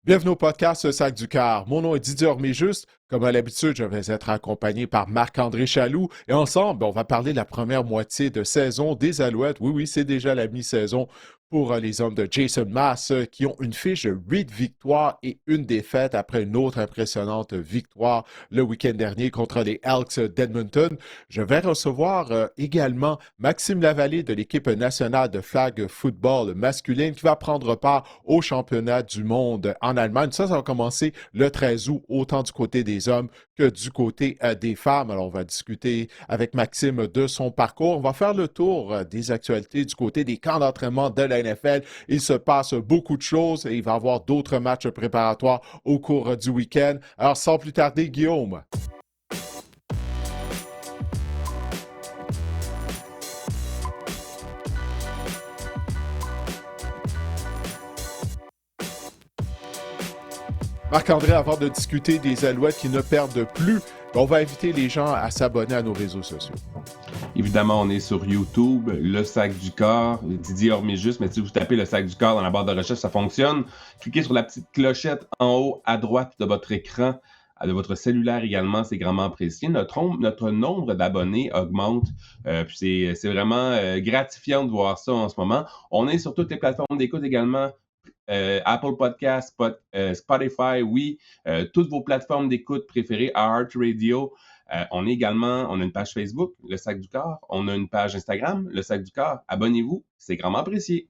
Bienvenue au podcast Sac du Car. Mon nom est Didier Orméjuste. Comme à l'habitude, je vais être accompagné par Marc-André Chaloux. Et ensemble, on va parler de la première moitié de saison des Alouettes. Oui, c'est déjà la mi-saison pour les hommes de Jason Maas qui ont une fiche de 8 victoires et une défaite après une autre impressionnante victoire le week-end dernier contre les Elks d'Edmonton. Je vais recevoir également Maxime Lavallée de l'équipe nationale de flag football masculine qui va prendre part au championnat du monde en Allemagne. Ça va commencer le 13 août, autant du côté des hommes que du côté des femmes. Alors, on va discuter avec Maxime de son parcours. On va faire le tour des actualités du côté des camps d'entraînement de la NFL. Il se passe beaucoup de choses et il va y avoir d'autres matchs préparatoires au cours du week-end. Alors, sans plus tarder, Guillaume. Marc-André, avant de discuter des Alouettes qui ne perdent plus, on va inviter les gens à s'abonner à nos réseaux sociaux. Évidemment, on est sur YouTube, Le Sac du Corps, Didier Orméjuste, mais si vous tapez Le Sac du Corps dans la barre de recherche, ça fonctionne. Cliquez sur la petite clochette en haut à droite de votre écran, de votre cellulaire également, c'est grandement apprécié. Notre nombre d'abonnés augmente, puis c'est vraiment gratifiant de voir ça en ce moment. On est sur toutes les plateformes d'écoute également, Apple Podcasts, Spotify, oui, toutes vos plateformes d'écoute préférées, iHeartRadio. On a une page Facebook, Le Sac du Corps. On a une page Instagram, Le Sac du Corps. Abonnez-vous, c'est grandement apprécié.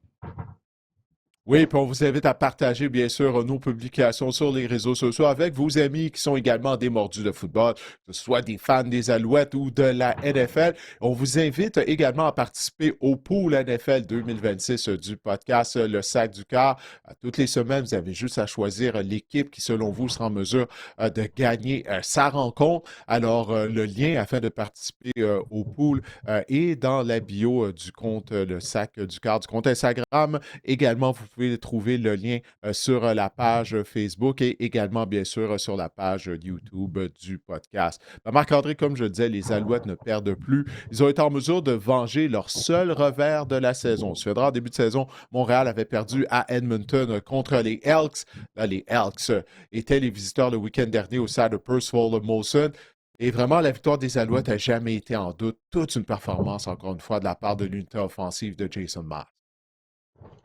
Oui, puis on vous invite à partager, bien sûr, nos publications sur les réseaux sociaux avec vos amis qui sont également des mordus de football, que ce soit des fans des Alouettes ou de la NFL. On vous invite également à participer au pool NFL 2026 du podcast Le Sac du Car. À toutes les semaines, vous avez juste à choisir l'équipe qui, selon vous, sera en mesure de gagner sa rencontre. Alors, le lien afin de participer au pool est dans la bio du compte Le Sac du Car, du compte Instagram. Également, vous pouvez trouver le lien sur la page Facebook et également, bien sûr, sur la page YouTube du podcast. Marc-André, comme je le disais, les Alouettes ne perdent plus. Ils ont été en mesure de venger leur seul revers de la saison. Tu verras, en début de saison, Montréal avait perdu à Edmonton contre les Elks. Là, les Elks étaient les visiteurs le week-end dernier au stade de Percival Molson. Et vraiment, la victoire des Alouettes n'a jamais été en doute. Toute une performance, encore une fois, de la part de l'unité offensive de Jason Maas.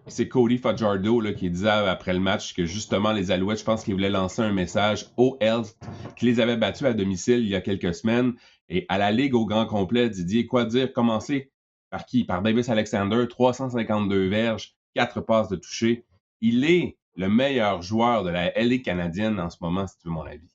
C'est Cody Fajardo là, qui disait après le match que justement les Alouettes, je pense qu'ils voulaient lancer un message aux Elks qui les avaient battus à domicile il y a quelques semaines. Et à la Ligue au grand complet, Didier, quoi dire? Commencer par qui? Par Davis Alexander, 352 verges, 4 passes de toucher. Il est le meilleur joueur de la LA canadienne en ce moment, si tu veux mon avis.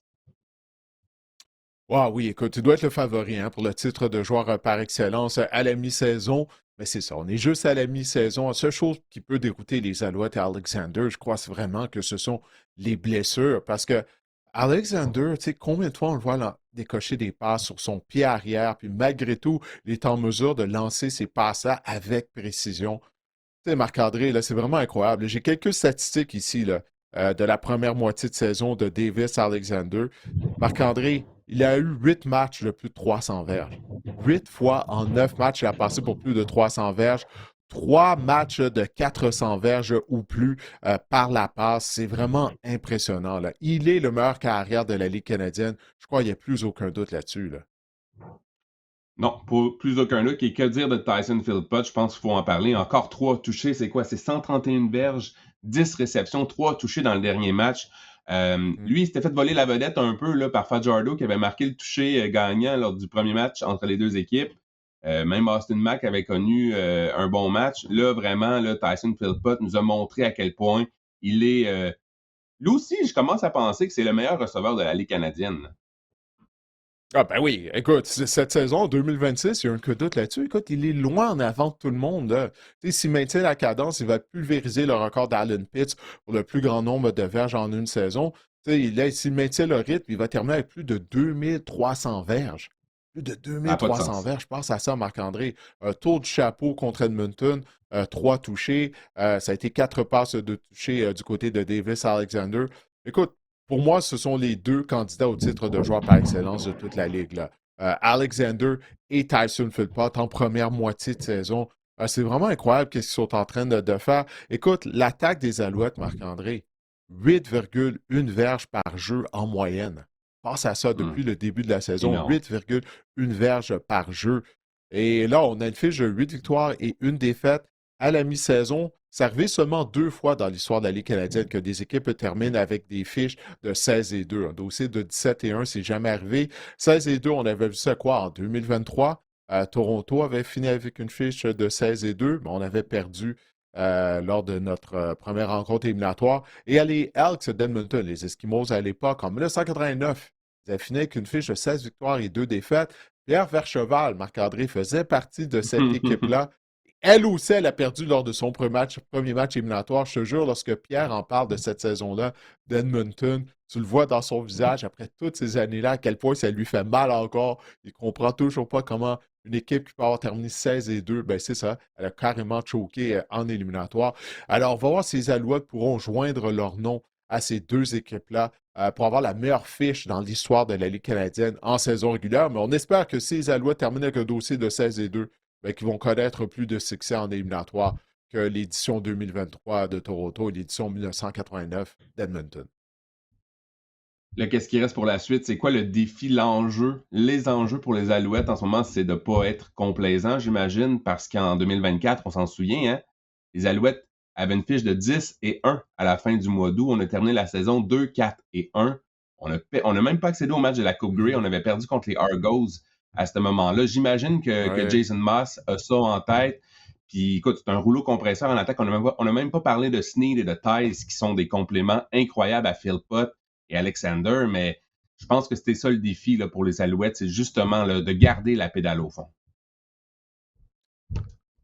Wow, oui, écoute, tu dois être le favori pour le titre de joueur par excellence à la mi-saison. Mais c'est ça, on est juste à la mi-saison. La seule chose qui peut dérouter les Alouettes et Alexander, je crois vraiment que ce sont les blessures. Parce que Alexander, tu sais, combien de fois on le voit décocher des passes sur son pied arrière, puis malgré tout, il est en mesure de lancer ces passes-là avec précision. Tu sais, Marc-André, là, c'est vraiment incroyable. J'ai quelques statistiques ici, là, de la première moitié de saison de Davis Alexander. Marc-André, il a eu 8 matchs de plus de 300 verges. 8 fois en 9 matchs, il a passé pour plus de 300 verges. 3 matchs de 400 verges ou plus par la passe. C'est vraiment impressionnant, là. Il est le meilleur carrière de la Ligue canadienne. Je crois qu'il n'y a plus aucun doute là-dessus, là. Non, pour plus aucun doute. Et que dire de Tyson Philpott? Je pense qu'il faut en parler. Encore 3 touchés. C'est quoi? C'est 131 verges, 10 réceptions, 3 touchés dans le dernier match. Lui, il s'était fait voler la vedette un peu là, par Fajardo qui avait marqué le toucher gagnant lors du premier match entre les deux équipes. Même Austin Mack avait connu un bon match. Là, vraiment, là, Tyson Philpott nous a montré à quel point il est... Lui aussi, je commence à penser que c'est le meilleur receveur de la Ligue canadienne. Ah ben oui, écoute, cette saison 2026, il y a un que doute là-dessus. Écoute, il est loin en avant de tout le monde, là. Tu sais, s'il maintient la cadence, il va pulvériser le record d'Allen Pitts pour le plus grand nombre de verges en une saison. Tu sais, s'il maintient le rythme, il va terminer avec plus de 2300 verges. Plus de Ça n'a pas de 2300 sens. verges, je pense à ça, Marc-André. Un tour du chapeau contre Edmonton, 3 touchés. Ça a été 4 passes de toucher du côté de Davis Alexander. Écoute, pour moi, ce sont les deux candidats au titre de joueur par excellence de toute la Ligue, là. Alexander et Tyson Philpott en première moitié de saison. C'est vraiment incroyable ce qu'ils sont en train de faire. Écoute, l'attaque des Alouettes, Marc-André, 8,1 verges par jeu en moyenne. Pense à ça depuis Hum, le début de la saison, énorme. 8,1 verges par jeu. Et là, on a une fiche de 8 victoires et une défaite à la mi-saison. C'est arrivé seulement 2 fois dans l'histoire de la Ligue canadienne que des équipes terminent avec des fiches de 16 et 2. Un dossier de 17 et 1, c'est jamais arrivé. 16 et 2, on avait vu ça quoi en 2023? Toronto avait fini avec une fiche de 16 et 2, mais on avait perdu lors de notre première rencontre éliminatoire. Et il y a les Elks d'Edmonton, les Eskimos à l'époque, en 1989. Ils avaient fini avec une fiche de 16 victoires et 2 défaites. Pierre Vercheval, Marc-André, faisait partie de cette équipe-là. Elle aussi, elle a perdu lors de son premier match éliminatoire. Je te jure, lorsque Pierre en parle de cette saison-là d'Edmonton, tu le vois dans son visage après toutes ces années-là, à quel point ça lui fait mal encore. Il comprend toujours pas comment une équipe qui peut avoir terminé 16 et 2, ben c'est ça, elle a carrément choqué en éliminatoire. Alors, on va voir si les Alouettes pourront joindre leur nom à ces deux équipes-là pour avoir la meilleure fiche dans l'histoire de la Ligue canadienne en saison régulière. Mais on espère que si les Alouettes terminent avec un dossier de 16 et 2, ben, qu'ils vont connaître plus de succès en éliminatoire que l'édition 2023 de Toronto et l'édition 1989 d'Edmonton. Là, qu'est-ce qui reste pour la suite? C'est quoi le défi, l'enjeu? Les enjeux pour les Alouettes en ce moment, c'est de ne pas être complaisant, j'imagine, parce qu'en 2024, on s'en souvient, hein, les Alouettes avaient une fiche de 10 et 1 à la fin du mois d'août. On a terminé la saison 2, 4 et 1. On n'a même pas accédé au match de la Coupe Grey. On avait perdu contre les Argos à ce moment-là. J'imagine que Ouais. Jason Moss a ça en tête. Puis écoute, c'est un rouleau compresseur en attaque. On n'a même pas parlé de Sneed et de Tice, qui sont des compléments incroyables à Philpott et Alexander, mais je pense que c'était ça le défi là, pour les Alouettes, c'est justement là, de garder la pédale au fond.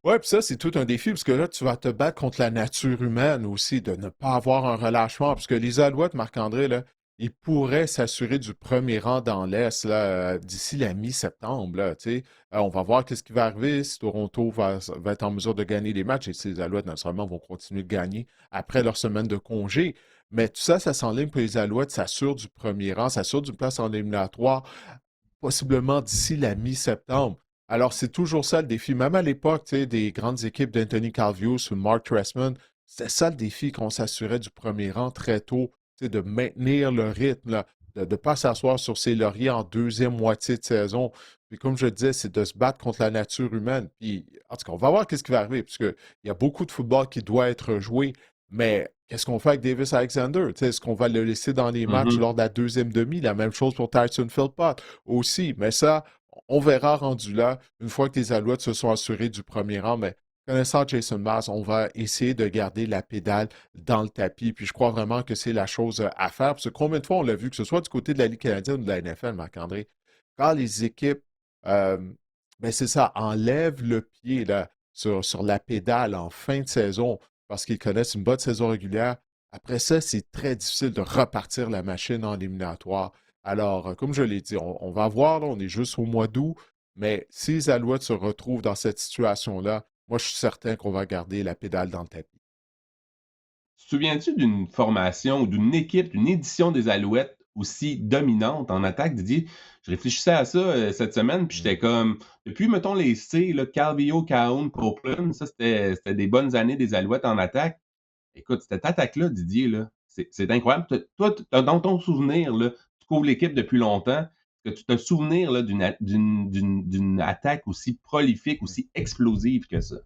Ouais, puis ça, c'est tout un défi, parce que là, tu vas te battre contre la nature humaine aussi, de ne pas avoir un relâchement, parce que les Alouettes, Marc-André, là, ils pourraient s'assurer du premier rang dans l'Est là, d'ici la mi-septembre. Là, tu sais. On va voir qu'est-ce qui va arriver, si Toronto va être en mesure de gagner les matchs, et si les Alouettes, naturellement, vont continuer de gagner après leur semaine de congé. Mais tout ça, ça s'enligne pour les Alouettes, s'assure du premier rang, s'assure d'une place en éliminatoire possiblement d'ici la mi-septembre. Alors, c'est toujours ça le défi. Même à l'époque, tu sais, des grandes équipes d'Anthony Calvius ou Mark Trestman, c'était ça le défi qu'on s'assurait du premier rang très tôt, tu sais, de maintenir le rythme, là, de ne pas s'asseoir sur ses lauriers en deuxième moitié de saison. Puis comme je disais, c'est de se battre contre la nature humaine. Puis, en tout cas, on va voir qu'est-ce qui va arriver, puisqu'il y a beaucoup de football qui doit être joué, mais qu'est-ce qu'on fait avec Davis Alexander? Tu sais, est-ce qu'on va le laisser dans les matchs Mhm. lors de la deuxième demi? La même chose pour Tyson Philpott aussi. Mais ça, on verra rendu là, une fois que les Alouettes se sont assurés du premier rang. Mais connaissant Jason Maas, on va essayer de garder la pédale dans le tapis. Puis je crois vraiment que c'est la chose à faire. Parce que combien de fois on l'a vu, que ce soit du côté de la Ligue canadienne ou de la NFL, Marc-André, quand les équipes, euh, ben c'est ça, enlèvent le pied là, sur la pédale en fin de saison parce qu'ils connaissent une bonne saison régulière. Après ça, c'est très difficile de repartir la machine en éliminatoire. Alors, comme je l'ai dit, on va voir, là, on est juste au mois d'août, mais si les Alouettes se retrouvent dans cette situation-là, moi, je suis certain qu'on va garder la pédale dans le tapis. Te souviens-tu d'une formation ou d'une équipe, d'une édition des Alouettes aussi dominante en attaque, Didier? Je réfléchissais à ça cette semaine, puis j'étais Mm. comme, depuis, mettons, les C, là, Calvillo, Cahoon, Copeland, ça, c'était des bonnes années des Alouettes en attaque. Écoute, cette attaque-là, Didier, là, c'est incroyable. Toi, dans ton souvenir, là, tu couvres l'équipe depuis longtemps, que tu te souvenir là, d'une attaque aussi prolifique, aussi explosive que ça.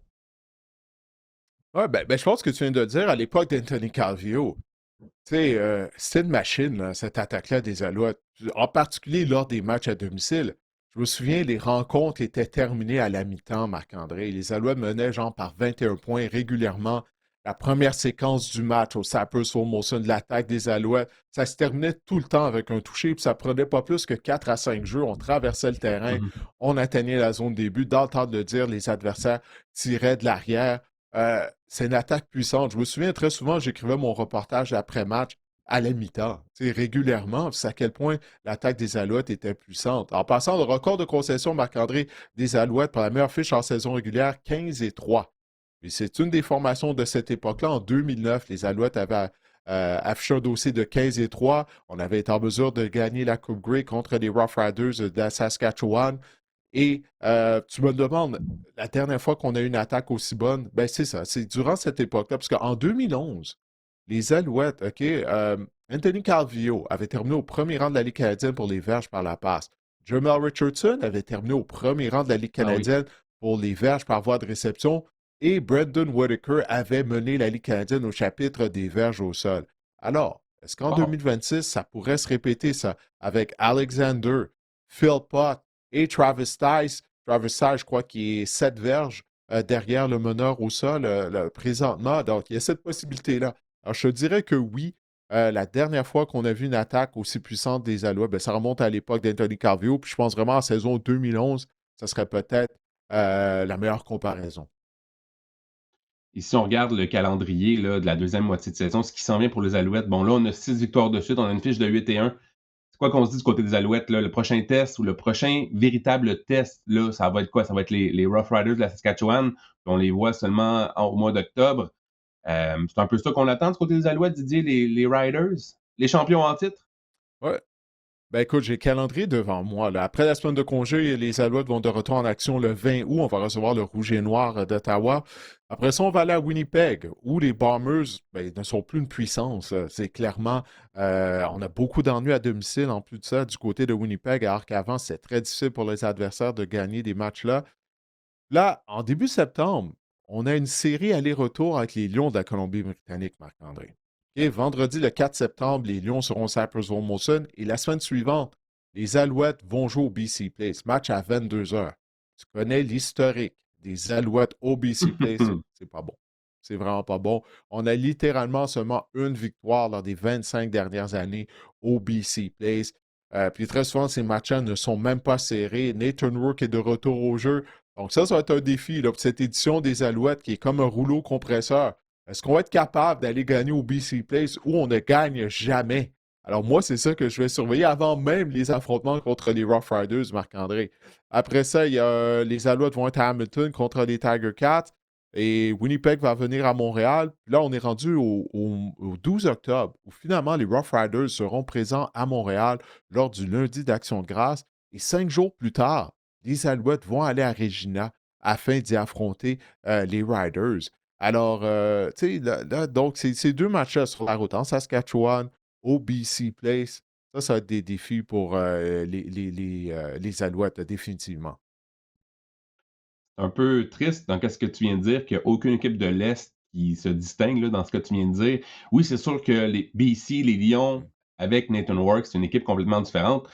Ouais, ben, je pense que tu viens de dire à l'époque d'Anthony Calvillo. Tu sais, c'était une machine, là, cette attaque-là des Alouettes, en particulier lors des matchs à domicile. Je me souviens, les rencontres étaient terminées à la mi-temps, Marc-André. Les Alouettes menaient genre par 21 points régulièrement. La première séquence du match au Sappers Molson de l'attaque des Alouettes, ça se terminait tout le temps avec un toucher, puis ça prenait pas plus que 4 à 5 jeux. On traversait le terrain, Mhm. on atteignait la zone début. Dans le temps de le dire, les adversaires tiraient de l'arrière. C'est une attaque puissante. Je me souviens très souvent, j'écrivais mon reportage après-match à la mi-temps, régulièrement. C'est à quel point l'attaque des Alouettes était puissante. En passant, le record de concession, Marc-André, des Alouettes pour la meilleure fiche en saison régulière, 15 et 3. Et c'est une des formations de cette époque-là. En 2009, les Alouettes avaient affiché un dossier de 15 et 3. On avait été en mesure de gagner la Coupe Grey contre les Rough Riders de la Saskatchewan. Et tu me demandes, la dernière fois qu'on a eu une attaque aussi bonne, ben c'est ça, c'est durant cette époque-là, parce qu'en 2011, Les Alouettes, OK, Anthony Calvillo avait terminé au premier rang de la Ligue canadienne pour les verges par la passe. Jamal Richardson avait terminé au premier rang de la Ligue Ah oui. canadienne pour les verges par voie de réception. Et Brendan Whitaker avait mené la Ligue canadienne au chapitre des verges au sol. Alors, est-ce qu'en Wow. 2026, ça pourrait se répéter ça avec Alexander, Phil Pott et Travis Tice? Travis Tice, je crois qu'il est 7 verges derrière le meneur au sol présentement. Donc, il y a cette possibilité-là. Alors, je te dirais que oui. La dernière fois qu'on a vu une attaque aussi puissante des Alouettes, ben, ça remonte à l'époque d'Anthony Calvillo. Puis je pense vraiment en saison 2011, ça serait peut-être la meilleure comparaison. Et si on regarde le calendrier là, de la deuxième moitié de saison, ce qui s'en vient pour les Alouettes, bon là, on a 6 victoires de suite, on a une fiche de 8-1. C'est quoi qu'on se dit du côté des Alouettes, là, le prochain test ou le prochain véritable test, là, ça va être quoi? Ça va être les Rough Riders de la Saskatchewan. On les voit seulement au mois d'octobre. C'est un peu ça qu'on attend du côté des Alouettes, Didier, les Riders, les champions en titre. Ouais. Ben écoute, j'ai le calendrier devant moi, là. Après la semaine de congé, les Alouettes vont de retour en action le 20 août. On va recevoir le Rouge et Noir d'Ottawa. Après ça, on va aller à Winnipeg, où les Bombers ben, ne sont plus une puissance. C'est clairement, on a beaucoup d'ennuis à domicile. En plus de ça, du côté de Winnipeg, alors qu'avant, c'est très difficile pour les adversaires de gagner des matchs là. Là, en début septembre, on a une série aller-retour avec les Lions de la Colombie-Britannique, Marc-André. OK, vendredi, le 4 septembre, les Lions seront au Cypress Molson. Et la semaine suivante, les Alouettes vont jouer au BC Place. Match à 22 heures. Tu connais l'historique des Alouettes au BC Place. C'est pas bon. C'est vraiment pas bon. On a littéralement seulement une victoire lors des 25 dernières années au BC Place. Puis très souvent, ces matchs-là ne sont même pas serrés. Nathan Rourke est de retour au jeu. Donc ça va être un défi là, pour cette édition des Alouettes qui est comme un rouleau compresseur. Est-ce qu'on va être capable d'aller gagner au BC Place où on ne gagne jamais? Alors moi, c'est ça que je vais surveiller avant même les affrontements contre les Rough Riders, Marc-André. Après ça, les Alouettes vont être à Hamilton contre les Tiger Cats et Winnipeg va venir à Montréal. Puis là, on est rendu au 12 octobre où finalement les Rough Riders seront présents à Montréal lors du lundi d'Action de grâce. Et 5 jours plus tard, les Alouettes vont aller à Regina afin d'y affronter les Riders. Alors, tu sais, donc, ces deux matchs-là sur la route en Saskatchewan, au BC Place, ça va être des défis pour les Alouettes, définitivement. Un peu triste dans ce que tu viens de dire, qu'il n'y a aucune équipe de l'Est qui se distingue là, dans ce que tu viens de dire. Oui, c'est sûr que les BC, les Lions, avec Nathan Works, c'est une équipe complètement différente.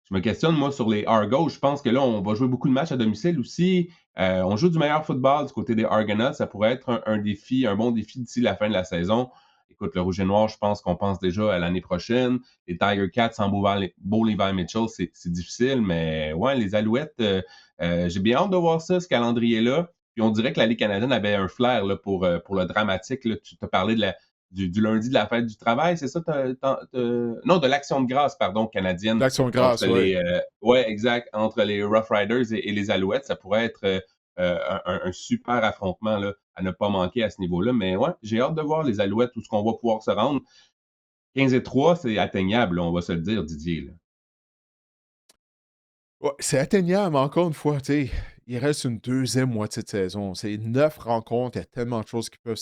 Je me questionne, moi, sur les Argos. Je pense que là, on va jouer beaucoup de matchs à domicile aussi. On joue du meilleur football du côté des Argonauts. Ça pourrait être un défi, un bon défi d'ici la fin de la saison. Écoute, le Rouge et Noir, je pense qu'on pense déjà à l'année prochaine. Les Tiger Cats sans Beau Levi Mitchell, c'est difficile, mais ouais, les Alouettes, j'ai bien hâte de voir ça, ce calendrier-là. Puis on dirait que la Ligue canadienne avait un flair là, pour le dramatique. Là. Tu t'as parlé du lundi de la fête du travail, c'est ça? Non, de l'Action de grâce, pardon, canadienne. L'action de Entre grâce, oui. ouais, exact. Entre les Rough Riders et les Alouettes, ça pourrait être un super affrontement là, à ne pas manquer à ce niveau-là. Mais ouais, j'ai hâte de voir les Alouettes, où ce qu'on va pouvoir se rendre. 15-3, c'est atteignable, là, on va se le dire, Didier. Là. Ouais, c'est atteignable, encore une fois, tu sais, il reste une deuxième moitié de saison. C'est 9 rencontres, il y a tellement de choses qui peuvent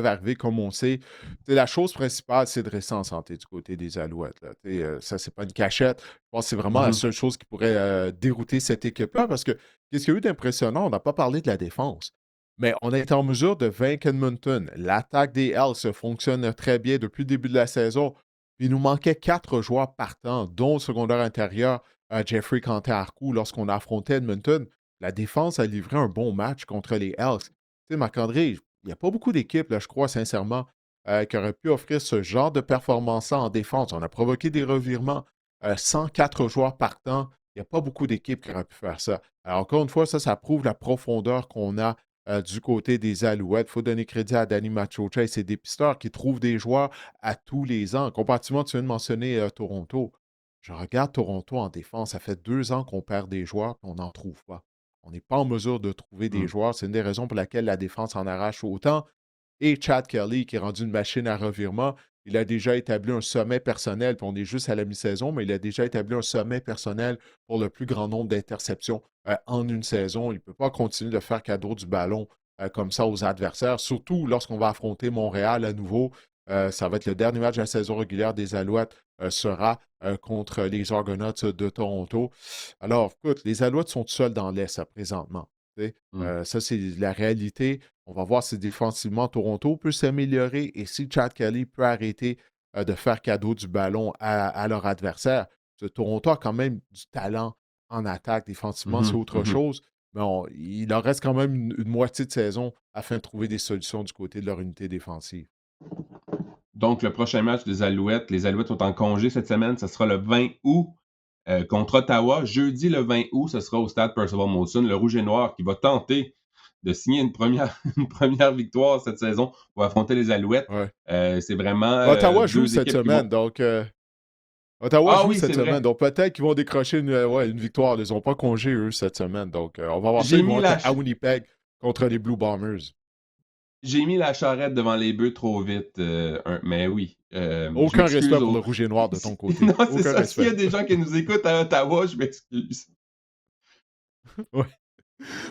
arriver, comme on sait. Tu sais, la chose principale, c'est de rester en santé du côté des Alouettes. Là. Tu sais, ça, c'est pas une cachette. Je pense que c'est vraiment la seule chose qui pourrait dérouter cette équipe-là, parce que qu'est-ce qu'il y a eu d'impressionnant? On n'a pas parlé de la défense. Mais on a été en mesure de vaincre Edmonton. L'attaque des Elks fonctionne très bien depuis le début de la saison. Il nous manquait 4 joueurs partants, dont le secondaire intérieur Jeffrey Canté-Arcou lorsqu'on a affronté Edmonton. La défense a livré un bon match contre les Elks. Tu sais, Marc-André, il n'y a pas beaucoup d'équipes, là, je crois sincèrement, qui auraient pu offrir ce genre de performance en défense. On a provoqué des revirements, 104 joueurs partants. Il n'y a pas beaucoup d'équipes qui auraient pu faire ça. Alors, encore une fois, ça prouve la profondeur qu'on a du côté des Alouettes. Il faut donner crédit à Danny Machocha et ses dépisteurs qui trouvent des joueurs à tous les ans. Comparativement, tu viens de mentionner Toronto. Je regarde Toronto en défense. Ça fait 2 ans qu'on perd des joueurs et on n'en trouve pas. On n'est pas en mesure de trouver des Mm. joueurs. C'est une des raisons pour laquelle la défense en arrache autant. Et Chad Kelly, qui est rendu une machine à revirement, il a déjà établi un sommet personnel, puis on est juste à la mi-saison, mais il a déjà établi un sommet personnel pour le plus grand nombre d'interceptions en une saison. Il ne peut pas continuer de faire cadeau du ballon comme ça aux adversaires, surtout lorsqu'on va affronter Montréal à nouveau. Ça va être le dernier match de la saison régulière des Alouettes sera contre les Argonauts de Toronto. Alors, écoute, les Alouettes sont seuls dans l'Est présentement. Ça, c'est la réalité. On va voir si défensivement Toronto peut s'améliorer et si Chad Kelly peut arrêter de faire cadeau du ballon à leur adversaire. Toronto a quand même du talent en attaque. Défensivement, c'est autre chose. Mais il leur reste quand même une moitié de saison afin de trouver des solutions du côté de leur unité défensive. Donc, le prochain match des Alouettes, les Alouettes sont en congé cette semaine, ce sera le 20 août contre Ottawa. Jeudi, le 20 août, ce sera au stade Percival Molson, le Rouge et Noir qui va tenter de signer une première victoire cette saison pour affronter les Alouettes. Ouais. C'est vraiment Ottawa joue deux cette équipes qui semaine, vont... donc Ottawa joue oui, cette c'est vrai. semaine, donc peut-être qu'ils vont décrocher une victoire. Ils n'ont pas congé, eux, cette semaine. Donc, on va voir ça. J'ai Ils vont mis être à Winnipeg contre les Blue Bombers. J'ai mis la charrette devant les bœufs trop vite, mais oui. Je Aucun m'excuse respect pour le rouge et noir de ton côté. Non, c'est Aucun ça. S'il y a respect. des gens qui nous écoutent à Ottawa, je m'excuse. Ouais.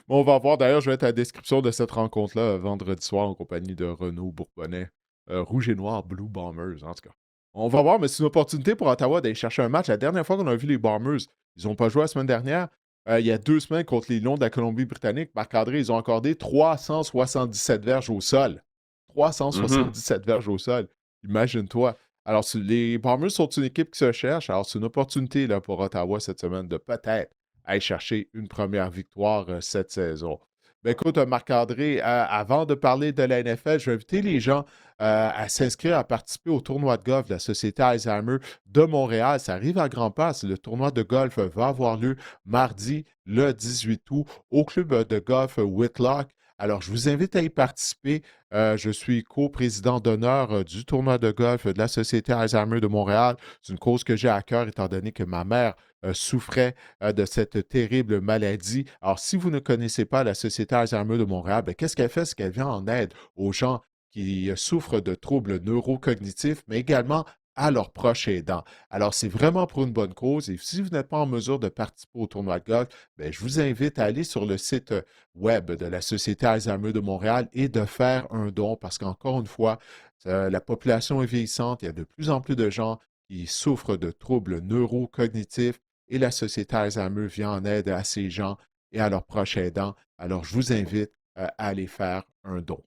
Bon, on va voir. D'ailleurs, je vais être à la description de cette rencontre-là vendredi soir en compagnie de Renaud Bourbonnais. Rouge et noir, Blue Bombers, en tout cas. On va voir, mais c'est une opportunité pour Ottawa d'aller chercher un match. La dernière fois qu'on a vu les Bombers, ils n'ont pas joué la semaine dernière. Il y a 2 semaines contre les Lions de la Colombie-Britannique. Marc-André, ils ont accordé 377 verges au sol. 377 verges au sol. Imagine-toi. Alors, les Bombers sont une équipe qui se cherche. Alors, c'est une opportunité là, pour Ottawa cette semaine de peut-être aller chercher une première victoire cette saison. Ben écoute, Marc-André, avant de parler de la NFL, je vais inviter les gens à s'inscrire, à participer au tournoi de golf de la Société Alzheimer de Montréal. Ça arrive à grands pas. Le tournoi de golf va avoir lieu mardi, le 18 août, au club de golf Whitlock. Alors, je vous invite à y participer. Je suis co-président d'honneur du tournoi de golf de la Société Alzheimer de Montréal. C'est une cause que j'ai à cœur étant donné que ma mère souffrait de cette terrible maladie. Alors, si vous ne connaissez pas la Société Alzheimer de Montréal, ben, qu'est-ce qu'elle fait? C'est qu'elle vient en aide aux gens qui souffrent de troubles neurocognitifs, mais également à leurs proches aidants. Alors, c'est vraiment pour une bonne cause. Et si vous n'êtes pas en mesure de participer au tournoi de golf, ben, je vous invite à aller sur le site web de la Société Alzheimer de Montréal et de faire un don parce qu'encore une fois, la population est vieillissante. Il y a de plus en plus de gens qui souffrent de troubles neurocognitifs et la Société Alzheimer vient en aide à ces gens et à leurs proches aidants. Alors, je vous invite à aller faire un don.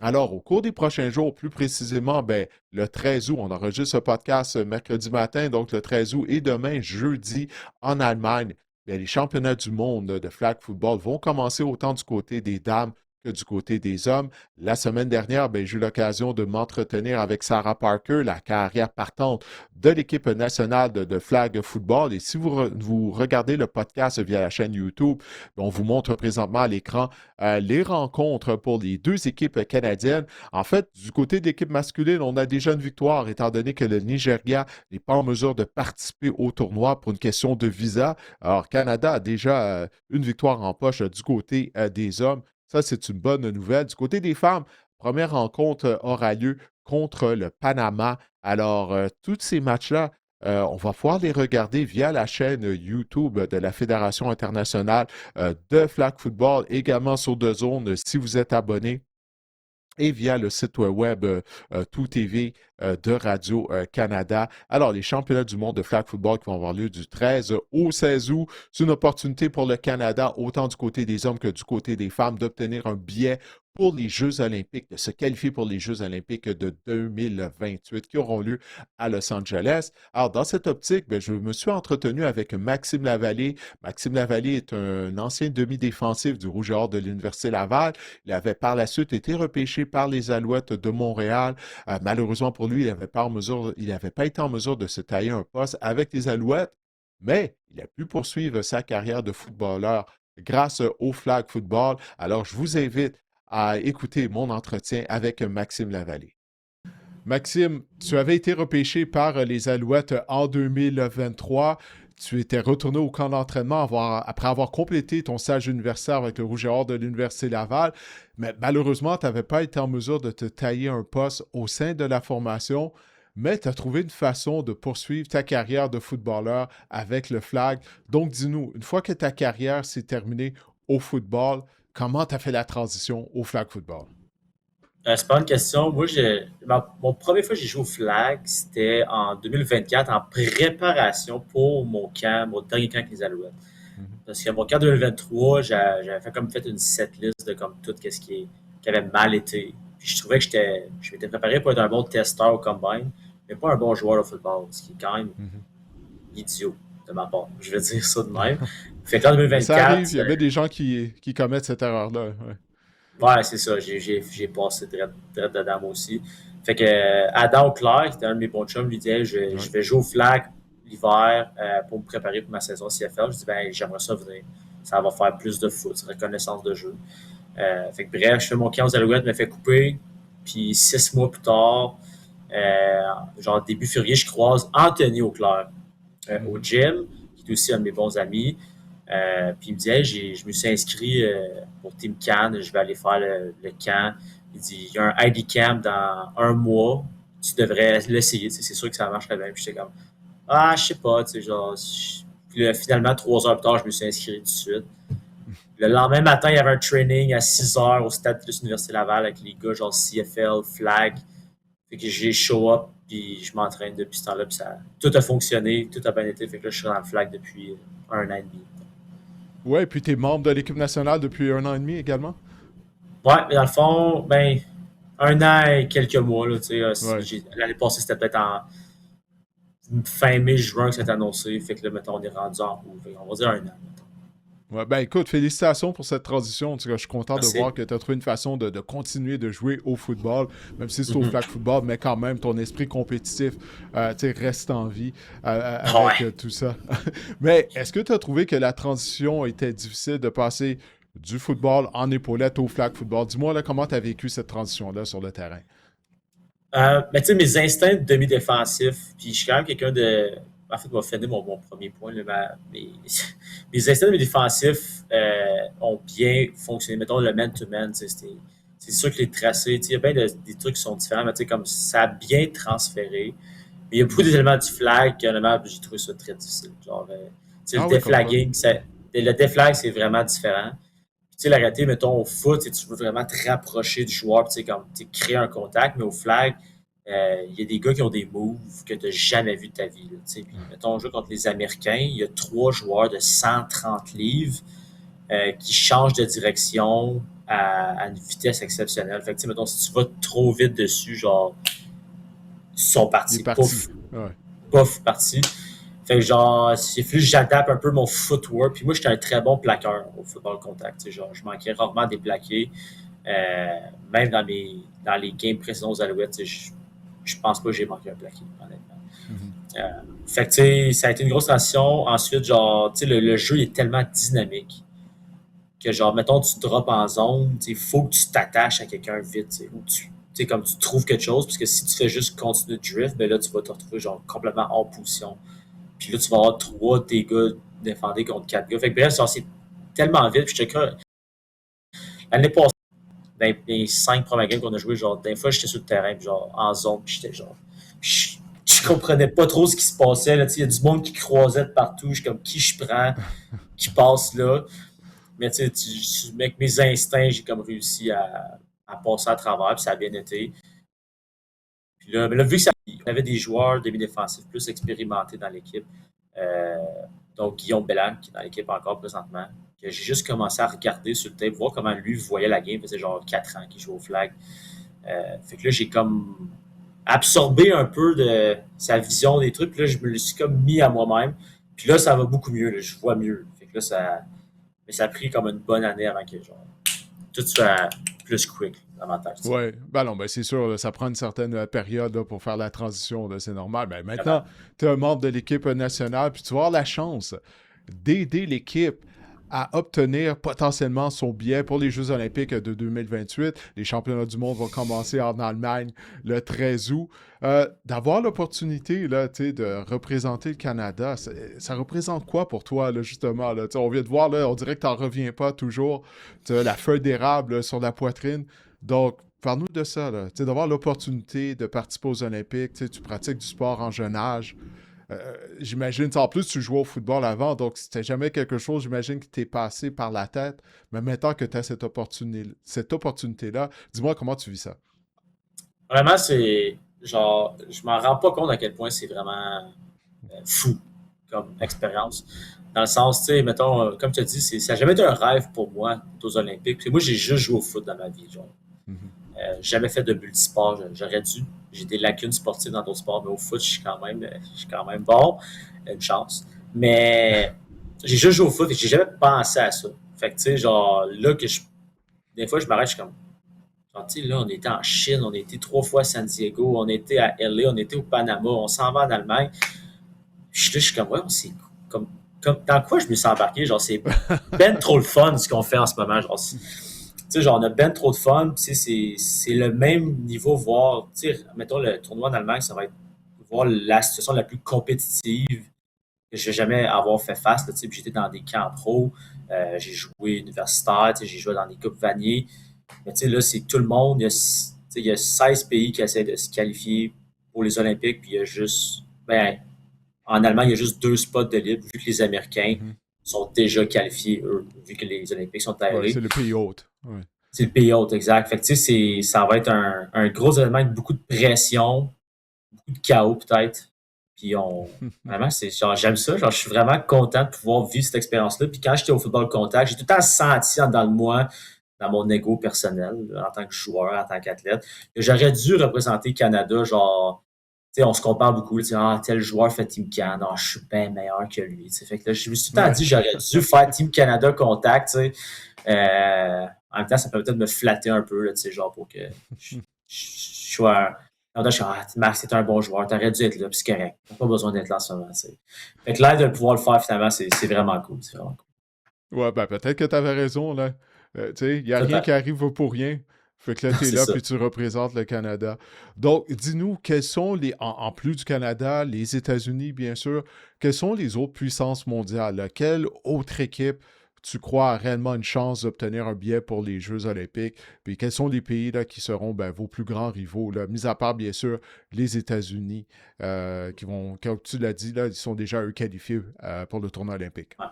Alors, au cours des prochains jours, plus précisément, ben, le 13 août, on enregistre ce podcast mercredi matin, donc le 13 août et demain, jeudi, en Allemagne, bien, les championnats du monde de flag football vont commencer autant du côté des dames que du côté des hommes. La semaine dernière, ben, j'ai eu l'occasion de m'entretenir avec Sarah Parker, la carrière partante de l'équipe nationale de flag football. Et si vous regardez le podcast via la chaîne YouTube, ben, on vous montre présentement à l'écran les rencontres pour les 2 équipes canadiennes. En fait, du côté de l'équipe masculine, on a déjà une victoire, étant donné que le Nigeria n'est pas en mesure de participer au tournoi pour une question de visa. Alors, Canada a déjà une victoire en poche du côté des hommes. Ça, c'est une bonne nouvelle. Du côté des femmes, première rencontre aura lieu contre le Panama. Alors, tous ces matchs-là, on va pouvoir les regarder via la chaîne YouTube de la Fédération internationale de flag football, également sur DAZN si vous êtes abonné et via le site web Tout TV de Radio-Canada. Alors, les championnats du monde de flag football qui vont avoir lieu du 13 au 16 août, c'est une opportunité pour le Canada, autant du côté des hommes que du côté des femmes, d'obtenir un billet pour les Jeux olympiques, de se qualifier pour les Jeux olympiques de 2028 qui auront lieu à Los Angeles. Alors, dans cette optique, bien, je me suis entretenu avec Maxime Lavallée. Maxime Lavallée est un ancien demi-défensif du Rouge et Or de l'Université Laval. Il avait par la suite été repêché par les Alouettes de Montréal. Malheureusement pour lui, il n'avait pas été en mesure de se tailler un poste avec les Alouettes, mais il a pu poursuivre sa carrière de footballeur grâce au flag football. Alors, je vous invite à écouter mon entretien avec Maxime Lavallée. Maxime, tu avais été repêché par les Alouettes en 2023. Tu étais retourné au camp d'entraînement après avoir complété ton stage universitaire avec le Rouge et Or de l'Université Laval. Mais malheureusement, tu n'avais pas été en mesure de te tailler un poste au sein de la formation. Mais tu as trouvé une façon de poursuivre ta carrière de footballeur avec le flag. Donc, dis-nous, une fois que ta carrière s'est terminée au football, comment tu as fait la transition au flag football? C'est pas une question. Moi, mon premier fois que j'ai joué au flag, c'était en 2024, en préparation pour mon dernier camp avec les Alouettes. Mhm. Parce que mon camp 2023, j'avais fait une setlist de comme tout ce qui avait mal été. Puis je trouvais que je m'étais préparé pour être un bon testeur au combine, mais pas un bon joueur de football, ce qui est quand même Mhm. idiot de ma part. Je vais dire ça de même. Fait qu'en Mais ça arrive, 2024, il y avait des gens qui commettent cette erreur-là. Ouais. ouais, c'est ça. J'ai passé direct dedans moi aussi. Fait que Adam Auclair, qui était un de mes bons chums, lui disait je Ouais. vais jouer au flag l'hiver pour me préparer pour ma saison CFL. Je dis ben j'aimerais ça venir. Ça va faire plus de foot, reconnaissance de jeu. Fait que bref, je fais mon camp aux Alouettes, me fait couper. Puis 6 mois plus tard, genre début février, je croise Anthony Auclair au Mhm. gym, qui est aussi un de mes bons amis. Puis il me dit hey, je me suis inscrit pour Team Cannes, je vais aller faire le camp. Il dit il y a un ID camp dans 1 mois, tu devrais l'essayer, c'est sûr que ça marche bien. Puis j'étais comme ah, je sais pas, tu sais, genre. Puis là, finalement, 3 heures plus tard, je me suis inscrit tout de suite. Le lendemain matin, il y avait un training à 6 heures au Stade Plus Université Laval avec les gars, genre CFL, flag. Fait que j'ai show up, puis je m'entraîne depuis ce temps-là, puis tout a fonctionné, tout a bien été. Fait que là, je suis dans le flag depuis 1 an et demi. Ouais, puis tu es membre de l'équipe nationale depuis 1 an et demi également? Ouais, mais dans le fond, ben, 1 an et quelques mois, là, tu sais, Ouais. l'année passée, c'était peut-être en fin mai, juin que c'était annoncé. Fait que là, mettons, on est rendu en août. Fait qu'on va dire 1 an, mettons. Ouais, ben écoute, félicitations pour cette transition. En tout cas, je suis content de Merci. voir que tu as trouvé une façon de continuer de jouer au football, même si c'est au Mhm. flag football, mais quand même, ton esprit compétitif reste en vie avec Ouais. tout ça. Mais est-ce que tu as trouvé que la transition était difficile de passer du football en épaulette au flag football? Dis-moi là, comment tu as vécu cette transition-là sur le terrain? Mais tu sais, mes instincts de demi-défensif, puis je suis quand même quelqu'un de. En fait, on va finir mon premier point. Là, mes instincts de demi-défensif ont bien fonctionné. Mettons le man-to-man, c'est sûr que les tracés, il y a bien des trucs qui sont différents, mais tu sais, comme ça a bien transféré. Mais il y a beaucoup Mhm. d'éléments du flag que honnêtement, j'ai trouvé ça très difficile. Genre, le Ah oui, comme quoi? deflagging, le deflag, c'est vraiment différent. Tu sais, la réalité, mettons, au foot, tu veux vraiment te rapprocher du joueur, comme créer un contact, mais au flag, il y a des gars qui ont des moves que tu n'as jamais vu de ta vie. Là, puis, mettons, on joue contre les Américains, il y a 3 joueurs de 130 livres qui changent de direction à une vitesse exceptionnelle. Fait que, mettons, si tu vas trop vite dessus, genre, ils sont Il est partis. parti. Pouf, Ouais. pouf, partis. Fait que genre, c'est plus j'adapte un peu mon footwork. Puis moi, j'étais un très bon plaqueur au football contact. Genre, je manquais rarement des plaqués. Même dans les games précédents aux Alouettes, je pense pas que j'ai manqué un plaqué, honnêtement. Mhm. Fait que, tu sais, ça a été une grosse transition. Ensuite, genre, tu sais, le jeu est tellement dynamique que, genre, mettons, tu drops en zone, il faut que tu t'attaches à quelqu'un vite, ou tu sais, comme tu trouves quelque chose, parce que si tu fais juste continuer de drift, ben là, tu vas te retrouver, genre, complètement hors position. Puis là, tu vas avoir 3 de tes gars défendus contre 4 gars. Fait que bref, c'est tellement vite. Puis je te crois, l'année passée, dans les 5 premiers games qu'on a joué, genre, des fois, j'étais sur le terrain, puis genre, en zone, puis j'étais genre. Je comprenais pas trop ce qui se passait. Il y a du monde qui croisait de partout. Je suis comme, qui je prends, qui passe là. Mais tu sais, avec mes instincts, j'ai comme réussi à passer à travers, puis ça a bien été. Puis là, mais là, vu que on avait des joueurs demi-défensifs plus expérimentés dans l'équipe, euh, donc Guillaume Bellan, qui est dans l'équipe encore présentement, que j'ai juste commencé à regarder sur le tape, voir comment lui voyait la game. Ça faisait genre 4 ans qu'il joue au flag. Fait que là, j'ai comme absorbé un peu de sa vision des trucs. Puis là, je me le suis comme mis à moi-même. Puis là, ça va beaucoup mieux. Là, je vois mieux. Fait que là, mais ça a pris comme une bonne année avant que genre, tout soit plus quick, davantage. Oui, ben non, ben c'est sûr, là, ça prend une certaine période là, pour faire la transition, là, c'est normal. Ben Vraiment. maintenant, tu es un membre de l'équipe nationale, puis tu vas avoir la chance d'aider l'équipe à obtenir potentiellement son billet pour les Jeux olympiques de 2028. Les championnats du monde vont commencer en Allemagne le 13 août. D'avoir l'opportunité là, de représenter le Canada, ça représente quoi pour toi, là, justement? Là? On vient de voir, là, on dirait que tu n'en reviens pas toujours. Tu as la feuille d'érable là, sur la poitrine. Donc, parle-nous de ça, là. D'avoir l'opportunité de participer aux Olympiques, tu pratiques du sport en jeune âge. J'imagine, en plus, tu jouais au football avant, donc c'était jamais quelque chose, j'imagine, qui t'est passé par la tête. Mais maintenant que tu as cette opportunité-là, dis-moi comment tu vis ça. Vraiment, c'est genre, je m'en rends pas compte à quel point c'est vraiment fou comme expérience. Dans le sens, tu sais, mettons, comme tu as dit, ça n'a jamais été un rêve pour moi d'être aux Olympiques. Puis moi, j'ai juste joué au foot dans ma vie. Genre. Mhm. Jamais fait de multisport. J'aurais dû. J'ai des lacunes sportives dans d'autres sports, mais au foot, je suis quand même bon. Une chance. Mais j'ai juste joué au foot et j'ai jamais pensé à ça. Fait que, tu sais, genre, là, des fois, je m'arrête, je suis comme, genre, tu sais, là, on était en Chine, on était 3 fois à San Diego, on était à LA, on était au Panama, on s'en va en Allemagne. Je suis comme, ouais, c'est comme, dans quoi je me suis embarqué? Genre, c'est ben trop le fun ce qu'on fait en ce moment. Genre, tu sais, genre, on a ben trop de fun. Tu sais, c'est le même niveau, voire, tu sais, mettons le tournoi en Allemagne, ça va être voir la situation la plus compétitive que je vais jamais avoir fait face. Là, tu sais, puis j'étais dans des camps pro, j'ai joué universitaire, tu sais, j'ai joué dans des coupes Vanier. Mais tu sais, là, c'est tout le monde. Il y a 16 pays qui essaient de se qualifier pour les Olympiques, puis il y a juste, ben, en Allemagne, il y a juste 2 spots de libre, vu que les Américains Mhm. sont déjà qualifiés, eux, vu que les Olympiques sont Ouais, aérés. c'est le pays hôte. Ouais. C'est le pays hôte, exact. Fait que, tu sais, ça va être un gros événement avec beaucoup de pression, beaucoup de chaos, peut-être. Puis, vraiment, genre, j'aime ça. Genre, je suis vraiment content de pouvoir vivre cette expérience-là. Puis, quand j'étais au football contact, j'ai tout le temps senti dans le moi, dans mon ego personnel, en tant que joueur, en tant qu'athlète, que j'aurais dû représenter le Canada, genre, tu sais, on se compare beaucoup. Tu sais, tel joueur fait Team Canada, je suis bien meilleur que lui. Tu sais. Fait que là, je me suis tout le temps Ouais. dit j'aurais dû faire Team Canada contact. Tu sais. En même temps, ça peut peut-être me flatter un peu, là, tu sais, genre pour que je sois un. Je suis Max, c'est un bon joueur, t'aurais dû être là, puis c'est correct. T'as pas besoin d'être là en ce moment. Tu sais. Fait que là, de pouvoir le faire, finalement, c'est vraiment cool. C'est vraiment cool. Ouais, ben peut-être que tu avais raison, là. Tu sais, il n'y a rien qui arrive pour rien. Fait que là, tu es C'est là, ça. puis tu représentes le Canada. Donc, dis-nous, quels sont en plus du Canada, les États-Unis, bien sûr, quelles sont les autres puissances mondiales, là? Quelle autre équipe tu crois a réellement une chance d'obtenir un billet pour les Jeux olympiques? Puis quels sont les pays là, qui seront vos plus grands rivaux, là, mis à part, bien sûr, les États-Unis, qui vont, comme tu l'as dit, là, ils sont déjà, eux, qualifiés pour le tournoi olympique. Ouais.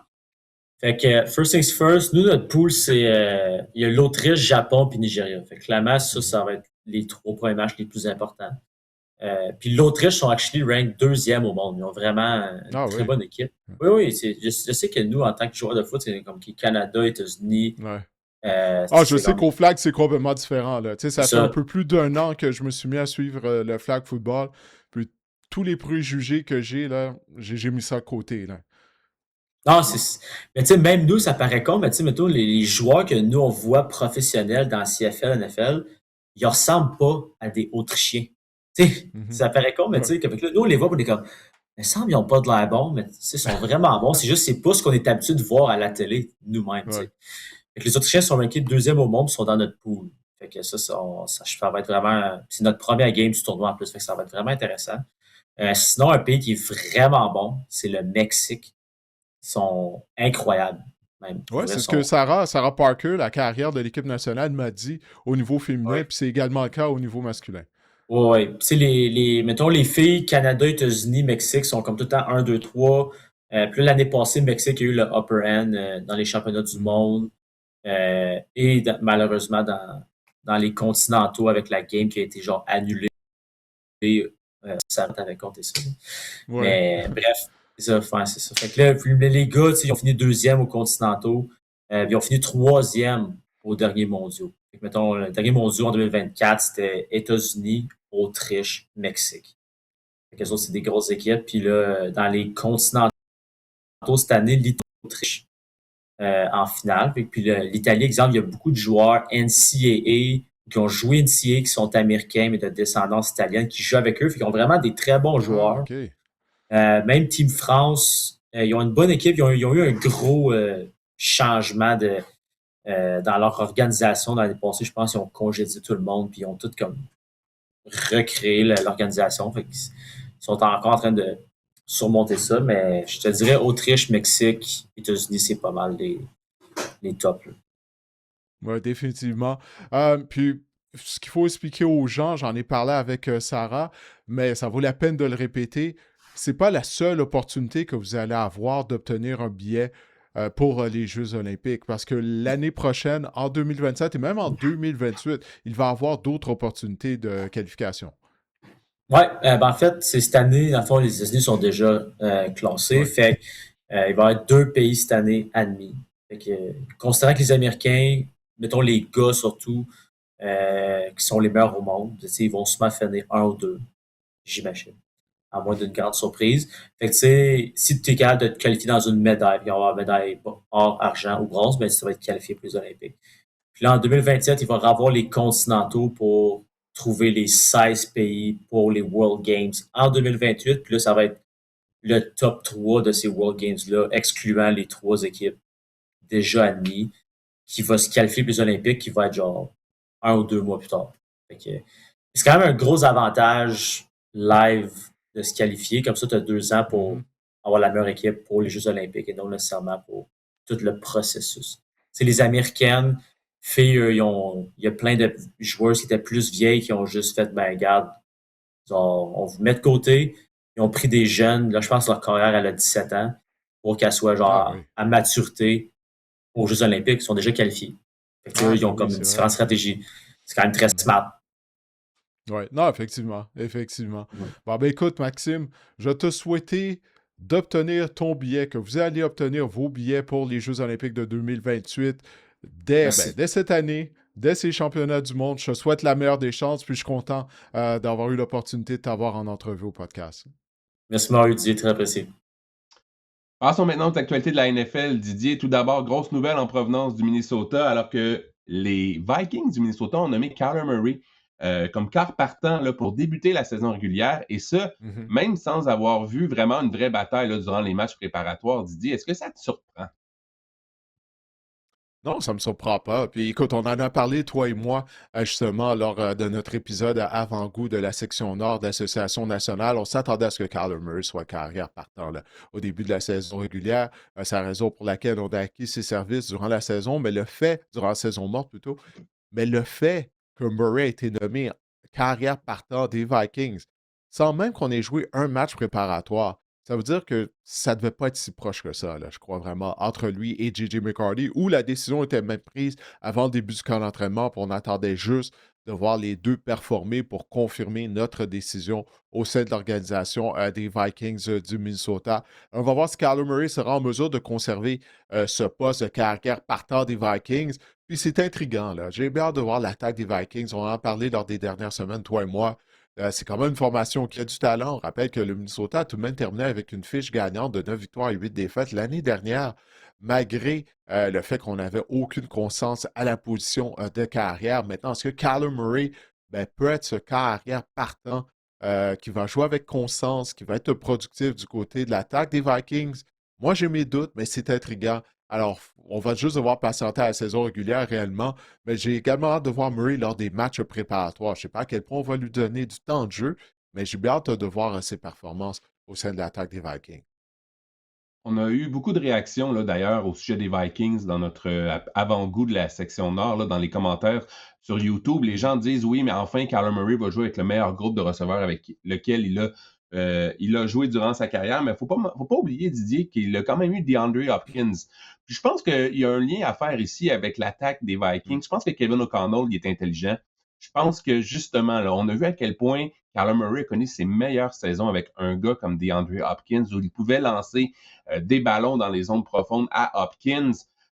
Fait que, first things first, nous, notre pool, c'est. Il y a l'Autriche, Japon puis Nigeria. Fait que clairement, ça va être les 3 premiers matchs les plus importants. Puis l'Autriche sont actually ranked 2e au monde. Ils ont vraiment une Ah très oui. bonne équipe. Oui, oui. Je sais que nous, en tant que joueurs de foot, c'est comme Canada, États-Unis. Ouais. Je sais comme qu'au flag, c'est complètement différent. Là. Ça fait un ça. peu plus d'un an que je me suis mis à suivre le flag football. Puis tous les préjugés que j'ai, là, j'ai mis ça à côté. Là. Non, mais tu sais, même nous, ça paraît con, mais tu sais, mettons, les joueurs que nous, on voit professionnels dans CFL, NFL, ils ressemblent pas à des Autrichiens. Tu sais, Mhm. ça paraît con, mais tu Ouais. sais, qu'avec là, nous, on les voit, on est comme, il me semble qu'ils n'ont pas de l'air bons, mais tu sais, ils sont vraiment bons. C'est juste, c'est pas ce qu'on est habitué de voir à la télé, nous-mêmes, tu Ouais. sais. Fait que les Autrichiens sont rankés 2e au monde, ils sont dans notre pool. Fait que ça va être vraiment, c'est notre première game du tournoi en plus, fait que ça va être vraiment intéressant. Sinon, un pays qui est vraiment bon, c'est le Mexique. Ils sont incroyables, même. Pour Ouais, vrai, c'est ce que Sarah Parker, la carrière de l'équipe nationale, m'a dit au niveau féminin, ouais. puis c'est également le cas au niveau masculin. Ouais, ouais. Tu sais, mettons, les filles Canada, États-Unis, Mexique sont comme tout le temps 1, 2, 3. Puis là, l'année passée, Mexique a eu le upper hand dans les championnats du monde. Et malheureusement, dans les continentaux avec la game qui a été genre annulée. Ça avait compté ça. Ouais. Mais bref, c'est ça. Fait que là, puis les gars, ils ont fini 2e aux continentaux. Ils ont fini 3e aux derniers mondiaux. Fait que, mettons, le dernier mondial en 2024, c'était États-Unis, Autriche, Mexique. Fait que les autres, c'est des grosses équipes. Puis là, dans les continentaux cette année, l'Italie, l'Autriche en finale. Puis l'Italie, exemple, il y a beaucoup de joueurs NCAA qui ont joué NCAA, qui sont américains, mais de descendance italienne, qui jouent avec eux. Fait qu'ils ont vraiment des très bons Ah, joueurs. OK. Même Team France, ils ont une bonne équipe. Ils ont eu un gros changement dans leur organisation dans l'année passée. Je pense qu'ils ont congédié tout le monde, puis ils ont tout comme recréé l'organisation. Fait qu'ils sont encore en train de surmonter ça. Mais je te dirais Autriche, Mexique, États-Unis, c'est pas mal les tops. Là. Oui, définitivement. Puis, ce qu'il faut expliquer aux gens, j'en ai parlé avec Sarah, mais ça vaut la peine de le répéter. C'est pas la seule opportunité que vous allez avoir d'obtenir un billet pour les Jeux olympiques parce que l'année prochaine, en 2027 et même en 2028, il va avoir d'autres opportunités de qualification. Ouais, en fait, c'est cette année, dans le fond, les États-Unis sont déjà classés. Ouais. Fait il va y avoir 2 pays cette année admis. Fait que, considérant que les Américains, mettons les gars surtout, qui sont les meilleurs au monde, ils vont sûrement finir 1 ou 2, j'imagine. À moins d'une grande surprise. Fait que, tu sais, si tu es capable de te qualifier dans une médaille, puis il va y avoir une médaille or, argent ou bronze, ben, ça va être qualifié pour les Olympiques. Puis là, en 2027, il va y avoir les continentaux pour trouver les 16 pays pour les World Games en 2028. Puis là, ça va être le top 3 de ces World Games-là, excluant les 3 équipes déjà admises, qui va se qualifier pour les Olympiques, qui va être genre 1 ou 2 mois plus tard. Fait que c'est quand même un gros avantage live de se qualifier. Comme ça, tu as 2 ans pour avoir la meilleure équipe pour les Jeux olympiques et non nécessairement pour tout le processus. C'est les Américaines, filles, il y a plein de joueurs qui étaient plus vieilles qui ont juste fait, ben, regarde, on vous met de côté. Ils ont pris des jeunes. Là, je pense que leur carrière, elle a 17 ans pour qu'elle soit genre Oui. à maturité aux Jeux olympiques. Ils sont déjà qualifiés. Fait que, ils ont comme une différente stratégie. C'est quand même très smart. Oui, non, effectivement, effectivement. Ouais. Bon, ben écoute, Maxime, je te souhaitais d'obtenir ton billet, que vous allez obtenir vos billets pour les Jeux olympiques de 2028 dès cette année, dès ces championnats du monde. Je te souhaite la meilleure des chances, puis je suis content d'avoir eu l'opportunité de t'avoir en entrevue au podcast. Merci, Mario Didier, très apprécié. Passons maintenant aux actualités de la NFL, Didier. Tout d'abord, grosse nouvelle en provenance du Minnesota, alors que les Vikings du Minnesota ont nommé Kyler Murray comme quart partant là, pour débuter la saison régulière, et ça, même sans avoir vu vraiment une vraie bataille là, durant les matchs préparatoires. Didier, est-ce que ça te surprend? Non, ça ne me surprend pas. Puis écoute, on en a parlé, toi et moi, justement, lors de notre épisode à avant-goût de la section nord de l'Association nationale. On s'attendait à ce que Kyler Murray soit carrière partant là, au début de la saison régulière. C'est la raison pour laquelle on a acquis ses services durant la saison, mais le fait, durant la saison morte plutôt, mais le fait que Murray a été nommé carrière partant des Vikings, sans même qu'on ait joué un match préparatoire, ça veut dire que ça ne devait pas être si proche que ça, là, je crois vraiment, entre lui et J.J. McCarthy, où la décision était même prise avant le début du camp d'entraînement, puis on attendait juste de voir les deux performer pour confirmer notre décision au sein de l'organisation des Vikings du Minnesota. On va voir si Kyler Murray sera en mesure de conserver ce poste de carrière partant des Vikings. Puis c'est intriguant, là. J'ai bien hâte de voir l'attaque des Vikings. On en a parlé lors des dernières semaines, toi et moi. C'est quand même une formation qui a du talent. On rappelle que le Minnesota a tout de même terminé avec une fiche gagnante de 9 victoires et 8 défaites l'année dernière, malgré le fait qu'on n'avait aucune constance à la position de carrière. Maintenant, est-ce que Kyler Murray peut être ce carrière partant qui va jouer avec constance, qui va être productif du côté de l'attaque des Vikings? Moi, j'ai mes doutes, mais c'est intriguant. Alors, on va juste devoir patienter à la saison régulière réellement, mais j'ai également hâte de voir Murray lors des matchs préparatoires. Je ne sais pas à quel point on va lui donner du temps de jeu, mais j'ai bien hâte de voir ses performances au sein de l'attaque des Vikings. On a eu beaucoup de réactions, là, d'ailleurs, au sujet des Vikings dans notre avant-goût de la section nord, là, dans les commentaires sur YouTube. Les gens disent oui, mais enfin, Kyler Murray va jouer avec le meilleur groupe de receveurs avec lequel il a joué durant sa carrière. Mais il ne faut pas oublier, Didier, qu'il a quand même eu DeAndre Hopkins. Puis je pense qu'il y a un lien à faire ici avec l'attaque des Vikings. Je pense que Kevin O'Connell, il est intelligent. Je pense que justement, là, on a vu à quel point Kyler Murray a connu ses meilleures saisons avec un gars comme DeAndre Hopkins, où il pouvait lancer des ballons dans les zones profondes à Hopkins.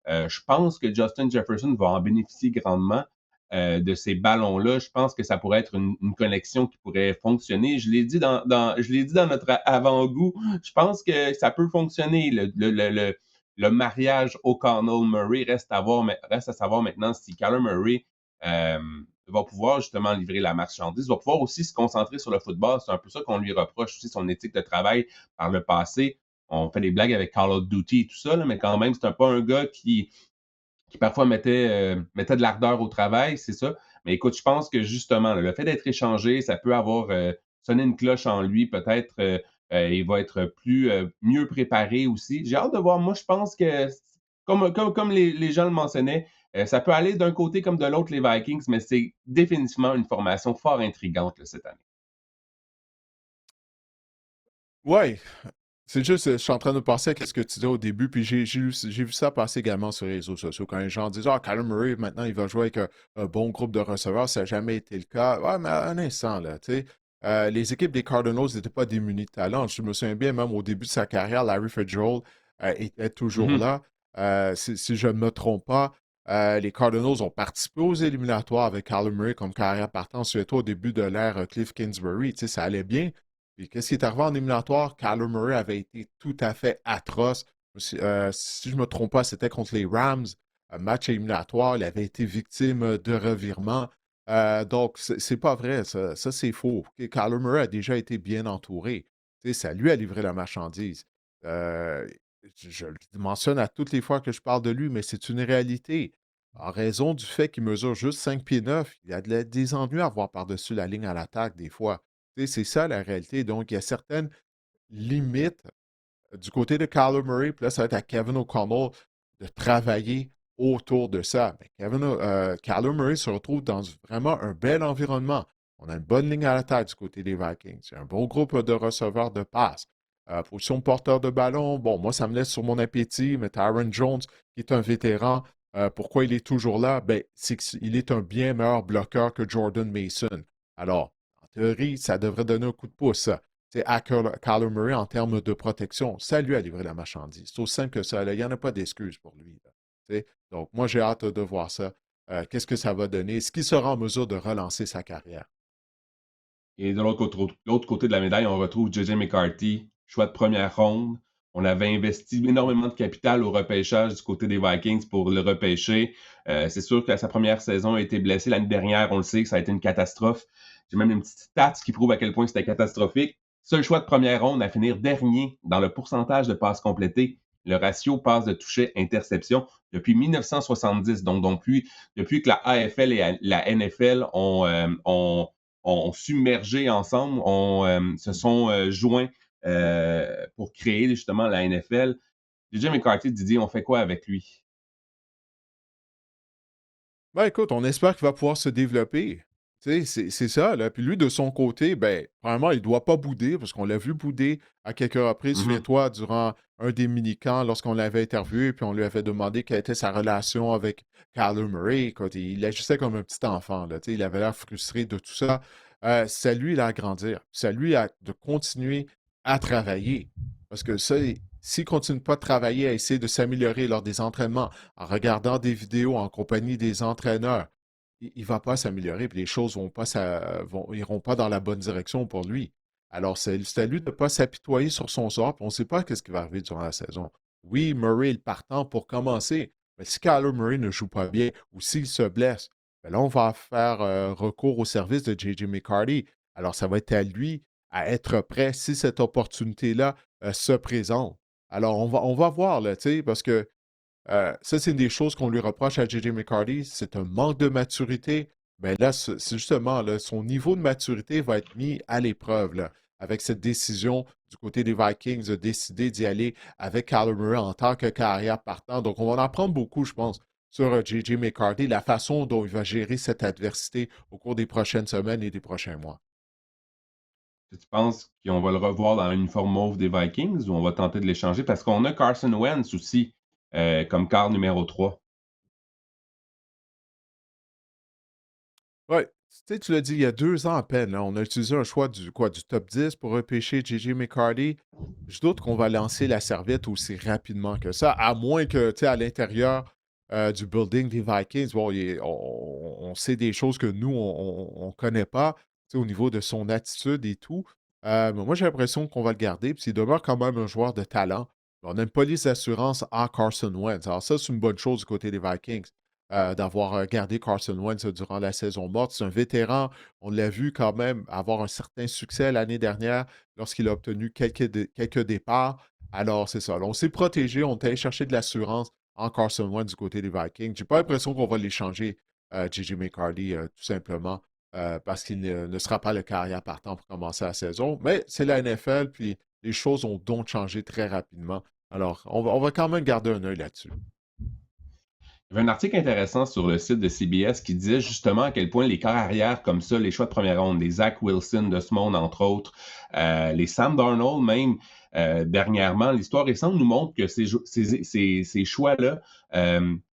Je pense que Justin Jefferson va en bénéficier grandement de ces ballons-là. Je pense que ça pourrait être une connexion qui pourrait fonctionner. Je l'ai dit dans notre avant-goût. Je pense que ça peut fonctionner. Le mariage O'Connell-Murray reste à savoir maintenant si Kyler Murray va pouvoir justement livrer la marchandise, va pouvoir aussi se concentrer sur le football. C'est un peu ça qu'on lui reproche aussi, son éthique de travail par le passé. On fait des blagues avec Call of Duty et tout ça, là, mais quand même, c'est pas un gars qui parfois mettait de l'ardeur au travail, c'est ça. Mais écoute, je pense que justement, là, le fait d'être échangé, ça peut avoir sonné une cloche en lui. Peut-être il va être mieux préparé aussi. J'ai hâte de voir. Moi, je pense que, comme les gens le mentionnaient, ça peut aller d'un côté comme de l'autre, les Vikings, mais c'est définitivement une formation fort intrigante là, cette année. Oui, C'est juste, je suis en train de penser à ce que tu disais au début, puis j'ai vu ça passer également sur les réseaux sociaux, quand les gens disent, ah, Kyler Murray, maintenant, il va jouer avec un bon groupe de receveurs, ça n'a jamais été le cas. Ouais, mais un instant, là, tu sais, les équipes des Cardinals n'étaient pas démunies de talent. Je me souviens bien, même au début de sa carrière, Larry Fitzgerald était toujours Mhm. là. Si je ne me trompe pas, les Cardinals ont participé aux éliminatoires avec Kyler Murray comme carrière partant, surtout au début de l'ère Cliff Kingsbury. Tu sais, ça allait bien. Puis qu'est-ce qui est arrivé en éliminatoire? Kyler Murray avait été tout à fait atroce. Si je ne me trompe pas, c'était contre les Rams, un match éliminatoire. Il avait été victime de revirements. Donc, c'est pas vrai, ça c'est faux. Kyler Murray a déjà été bien entouré. Tu sais, ça lui a livré la marchandise. Euh, je le mentionne à toutes les fois que je parle de lui, mais c'est une réalité. En raison du fait qu'il mesure juste 5 pieds 9, il y a des ennuis à voir par-dessus la ligne à l'attaque des fois. Tu sais, c'est ça la réalité. Donc, il y a certaines limites du côté de Kyler Murray, puis là, ça va être à Kevin O'Connell de travailler autour de ça. Mais Kyler Murray se retrouve dans vraiment un bel environnement. On a une bonne ligne à la tête du côté des Vikings. Il y a un bon groupe de receveurs de passe. Position de porteur de ballon, bon, moi, ça me laisse sur mon appétit, mais Tyron Jones, qui est un vétéran, pourquoi il est toujours là? Ben, c'est qu'il est un bien meilleur bloqueur que Jordan Mason. Alors, en théorie, ça devrait donner un coup de pouce, ça. C'est à Kyler Murray en termes de protection. Ça lui a livré la marchandise. C'est aussi simple que ça. Là. Il n'y en a pas d'excuse pour lui. Là. Donc, moi, j'ai hâte de voir ça. Qu'est-ce que ça va donner? Est-ce qu'il sera en mesure de relancer sa carrière? Et de l'autre côté de la médaille, on retrouve J.J. McCarthy, choix de première ronde. On avait investi énormément de capital au repêchage du côté des Vikings pour le repêcher. C'est sûr que sa première saison a été blessée. L'année dernière, on le sait, que ça a été une catastrophe. J'ai même une petite stat qui prouve à quel point c'était catastrophique. Seul choix de première ronde à finir dernier dans le pourcentage de passes complétées. Le ratio passe de toucher interception depuis 1970. Donc depuis que la AFL et la NFL ont submergé ensemble, se sont joints pour créer justement la NFL. J.J. McCarthy, Didier, on fait quoi avec lui? Ben écoute, on espère qu'il va pouvoir se développer. Tu sais, c'est ça, là. Puis lui, de son côté, ben, vraiment, il ne doit pas bouder, parce qu'on l'a vu bouder à quelques reprises. Mhm. Souviens-toi, durant un des mini-camps, lorsqu'on l'avait interviewé, puis on lui avait demandé quelle était sa relation avec Kyler Murray. Écoute, il agissait comme un petit enfant, là. Tu sais, il avait l'air frustré de tout ça. Ça lui, il a à grandir. Ça lui a de continuer à travailler. Parce que ça, s'il ne continue pas de travailler, à essayer de s'améliorer lors des entraînements, en regardant des vidéos en compagnie des entraîneurs, il ne va pas s'améliorer, puis les choses iront pas dans la bonne direction pour lui. Alors, c'est à lui de ne pas s'apitoyer sur son sort, puis on ne sait pas ce qui va arriver durant la saison. Oui, Murray est le partant pour commencer, mais si Kyler Murray ne joue pas bien ou s'il se blesse, ben là, on va faire recours au service de J.J. McCarthy. Alors, ça va être à lui à être prêt si cette opportunité-là se présente. Alors, on va voir, là, tu sais, parce que ça, c'est une des choses qu'on lui reproche à J.J. McCarthy. C'est un manque de maturité. Mais là, c'est justement, là, son niveau de maturité va être mis à l'épreuve, là, avec cette décision du côté des Vikings de décider d'y aller avec Kyler Murray en tant que carrière partant. Donc, on va en apprendre beaucoup, je pense, sur J.J. McCarthy, la façon dont il va gérer cette adversité au cours des prochaines semaines et des prochains mois. Tu penses qu'on va le revoir dans l'uniforme mauve des Vikings ou on va tenter de l'échanger? Parce qu'on a Carson Wentz aussi comme quart numéro 3. Oui, tu sais, tu l'as dit il y a 2 ans à peine, là, on a utilisé un choix du top 10 pour repêcher J.J. McCarthy. Je doute qu'on va lancer la serviette aussi rapidement que ça, à moins que, tu sais, à l'intérieur du building des Vikings, bon, on sait des choses que nous, on ne connaît pas, tu sais, au niveau de son attitude et tout. Mais moi, j'ai l'impression qu'on va le garder, puis il demeure quand même un joueur de talent. On a une police d'assurance à Carson Wentz. Alors ça, c'est une bonne chose du côté des Vikings d'avoir gardé Carson Wentz durant la saison morte. C'est un vétéran. On l'a vu quand même avoir un certain succès l'année dernière lorsqu'il a obtenu quelques départs. Alors, c'est ça. Là, on s'est protégé. On est allé chercher de l'assurance en Carson Wentz du côté des Vikings. J'ai pas l'impression qu'on va l'échanger, J.J. McCarthy, tout simplement, parce qu'il ne sera pas le carrière partant pour commencer la saison. Mais c'est la NFL, puis les choses ont donc changé très rapidement. Alors, on va quand même garder un œil là-dessus. Il y avait un article intéressant sur le site de CBS qui disait justement à quel point les corps arrière comme ça, les choix de première ronde, les Zach Wilson de ce monde, entre autres, les Sam Darnold même, dernièrement, l'histoire récente nous montre que ces choix-là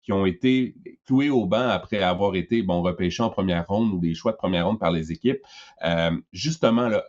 qui ont été cloués au banc après avoir été repêchés en première ronde ou des choix de première ronde par les équipes, justement, là,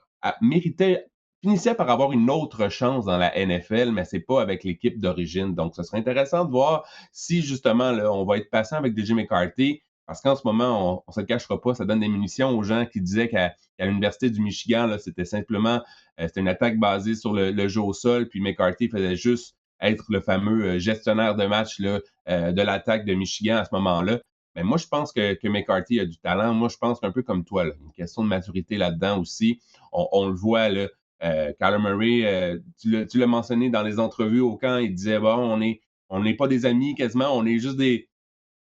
finissait par avoir une autre chance dans la NFL, mais c'est pas avec l'équipe d'origine. Donc, ce serait intéressant de voir si justement, là, on va être patient avec DJ McCarthy, parce qu'en ce moment, on se le cachera pas, ça donne des munitions aux gens qui disaient qu'à l'Université du Michigan, là, c'était simplement c'était une attaque basée sur le jeu au sol, puis McCarthy faisait juste être le fameux gestionnaire de match là, de l'attaque de Michigan à ce moment-là. Mais moi, je pense que McCarthy a du talent. Moi, je pense qu'un peu comme toi, là, une question de maturité là-dedans aussi. On le voit, là, Kyler Murray, tu l'as mentionné dans les entrevues au camp, il disait, bon, on n'est pas des amis quasiment, on est juste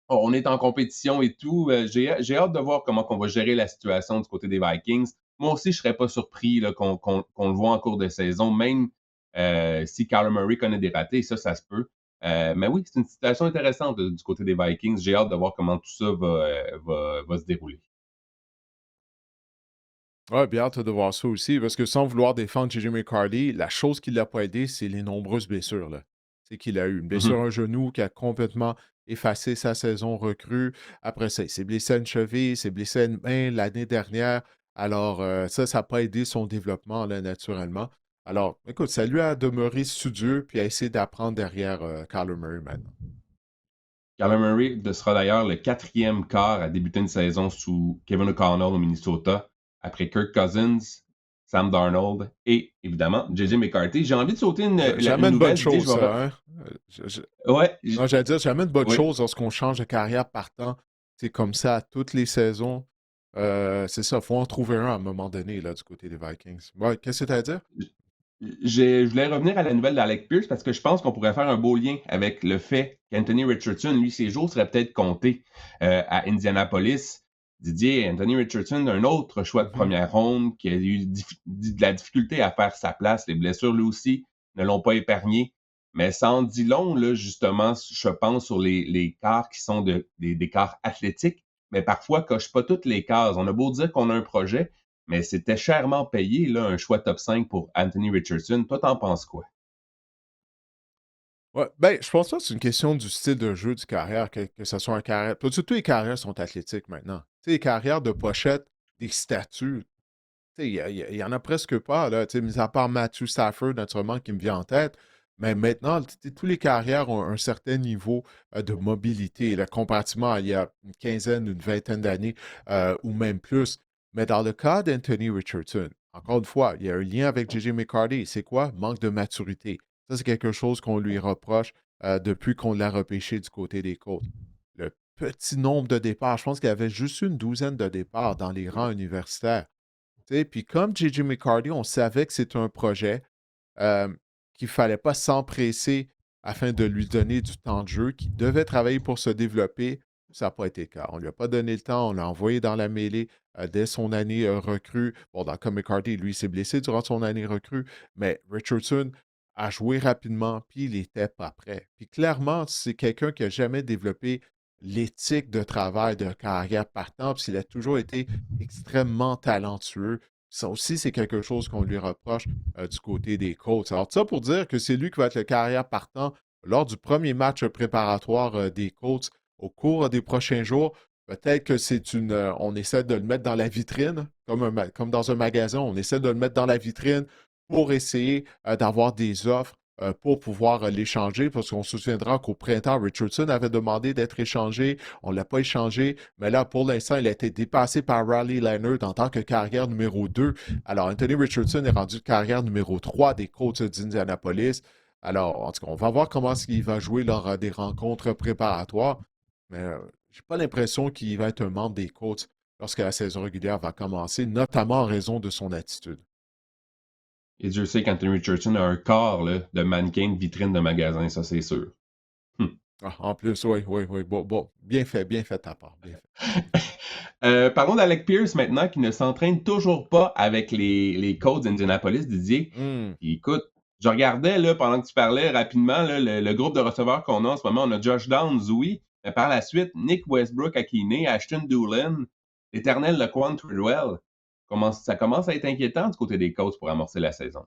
on est en compétition et tout. J'ai hâte de voir comment on va gérer la situation du côté des Vikings. Moi aussi, je ne serais pas surpris là, qu'on le voit en cours de saison, même si Kyler Murray connaît des ratés, ça se peut. Mais oui, c'est une situation intéressante du côté des Vikings. J'ai hâte de voir comment tout ça va se dérouler. Ouais, bien hâte de voir ça aussi, parce que sans vouloir défendre J.J. McCarthy, la chose qui ne l'a pas aidé, c'est les nombreuses blessures, là. C'est qu'il a eu une blessure Mhm. à un genou qui a complètement effacé sa saison recrue. Après ça, il s'est blessé à une cheville, il s'est blessé à une main l'année dernière. Alors, ça n'a pas aidé son développement, là, naturellement. Alors, écoute, ça lui a demeuré studieux, puis a essayé d'apprendre derrière Kyler Murray maintenant. Kyler Murray sera d'ailleurs le 4e quart à débuter une saison sous Kevin O'Connell au Minnesota, après Kirk Cousins, Sam Darnold et évidemment J.J. McCarthy. J'ai envie de sauter Jamais une une bonne nouvelle, Didier. chose, ça, hein? Ouais, Non, j'allais dire, jamais une bonne oui. chose lorsqu'on change de carrière partant. C'est comme ça à toutes les saisons. C'est ça, il faut en trouver un à un moment donné là, du côté des Vikings. Ouais, qu'est-ce que tu as à dire? Je voulais revenir à la nouvelle d'Alec Pierce parce que je pense qu'on pourrait faire un beau lien avec le fait qu'Anthony Richardson, lui, ses jours seraient peut-être comptés à Indianapolis. Didier, Anthony Richardson, un autre choix de Mhm. première ronde qui a eu de la difficulté à faire sa place. Les blessures, lui aussi, ne l'ont pas épargné. Mais ça en dit long, là, justement, je pense, sur les quarts qui sont des quarts athlétiques, mais parfois cochent pas toutes les cases. On a beau dire qu'on a un projet, mais c'était chèrement payé, là, un choix top 5 pour Anthony Richardson. Toi, t'en penses quoi? Ouais, ben, je pense pas que c'est une question du style de jeu du carrière, que ce soit un carrière. Tous les carrières sont athlétiques maintenant. Tu sais, les carrières de pochette, des statuts, tu sais, il y en a presque pas, là, tu sais, mis à part Matthew Stafford, naturellement, qui me vient en tête. Mais maintenant, tu sais, tous les carrières ont un certain niveau de mobilité, là, comparativement à il y a une quinzaine, une vingtaine d'années, ou même plus. Mais dans le cas d'Anthony Richardson, encore une fois, il y a un lien avec J.J. McCarthy. C'est quoi? Manque de maturité. Ça, c'est quelque chose qu'on lui reproche depuis qu'on l'a repêché du côté des Colts. Le petit nombre de départs, je pense qu'il y avait juste une douzaine de départs dans les rangs universitaires. Tu sais, puis comme J.J. McCarthy, on savait que c'était un projet euh, qu'il ne fallait pas s'empresser afin de lui donner du temps de jeu, qu'il devait travailler pour se développer. Ça n'a pas été le cas. On ne lui a pas donné le temps, on l'a envoyé dans la mêlée dès son année recrue. Bon, dans comme McCarthy, lui, s'est blessé durant son année recrue, mais Richardson a joué rapidement, puis il n'était pas prêt. Puis clairement, c'est quelqu'un qui n'a jamais développé l'éthique de travail de carrière partant, puis il a toujours été extrêmement talentueux. Ça aussi, c'est quelque chose qu'on lui reproche du côté des Colts. Alors, ça pour dire que c'est lui qui va être le carrière partant lors du premier match préparatoire des Colts au cours des prochains jours. Peut-être que c'est on essaie de le mettre dans la vitrine, comme dans un magasin, on essaie de le mettre dans la vitrine pour essayer d'avoir des offres pour pouvoir l'échanger, parce qu'on se souviendra qu'au printemps, Richardson avait demandé d'être échangé. On ne l'a pas échangé, mais là, pour l'instant, il a été dépassé par Riley Leonard en tant que carrière numéro 2. Alors, Anthony Richardson est rendu carrière numéro 3 des Colts d'Indianapolis. Alors, en tout cas, on va voir comment il va jouer lors des rencontres préparatoires, mais je n'ai pas l'impression qu'il va être un membre des Colts lorsque la saison régulière va commencer, notamment en raison de son attitude. Et Dieu sait qu'Anthony Richardson a un corps là, de mannequin de vitrine de magasin, ça c'est sûr. Ah, en plus, oui, oui, oui. Bon, bon, bien fait ta part. Bien fait. Parlons d'Alec Pierce maintenant, qui ne s'entraîne toujours pas avec les Colts d'Indianapolis, Didier. Hmm. Écoute, je regardais là, pendant que tu parlais rapidement là, le groupe de receveurs qu'on a en ce moment. On a Josh Downs, oui, Mais par la suite, Nick Westbrook-Akine, Ashton Dulin, l'éternel Laquan Treadwell, ça commence à être inquiétant du côté des Colts pour amorcer la saison.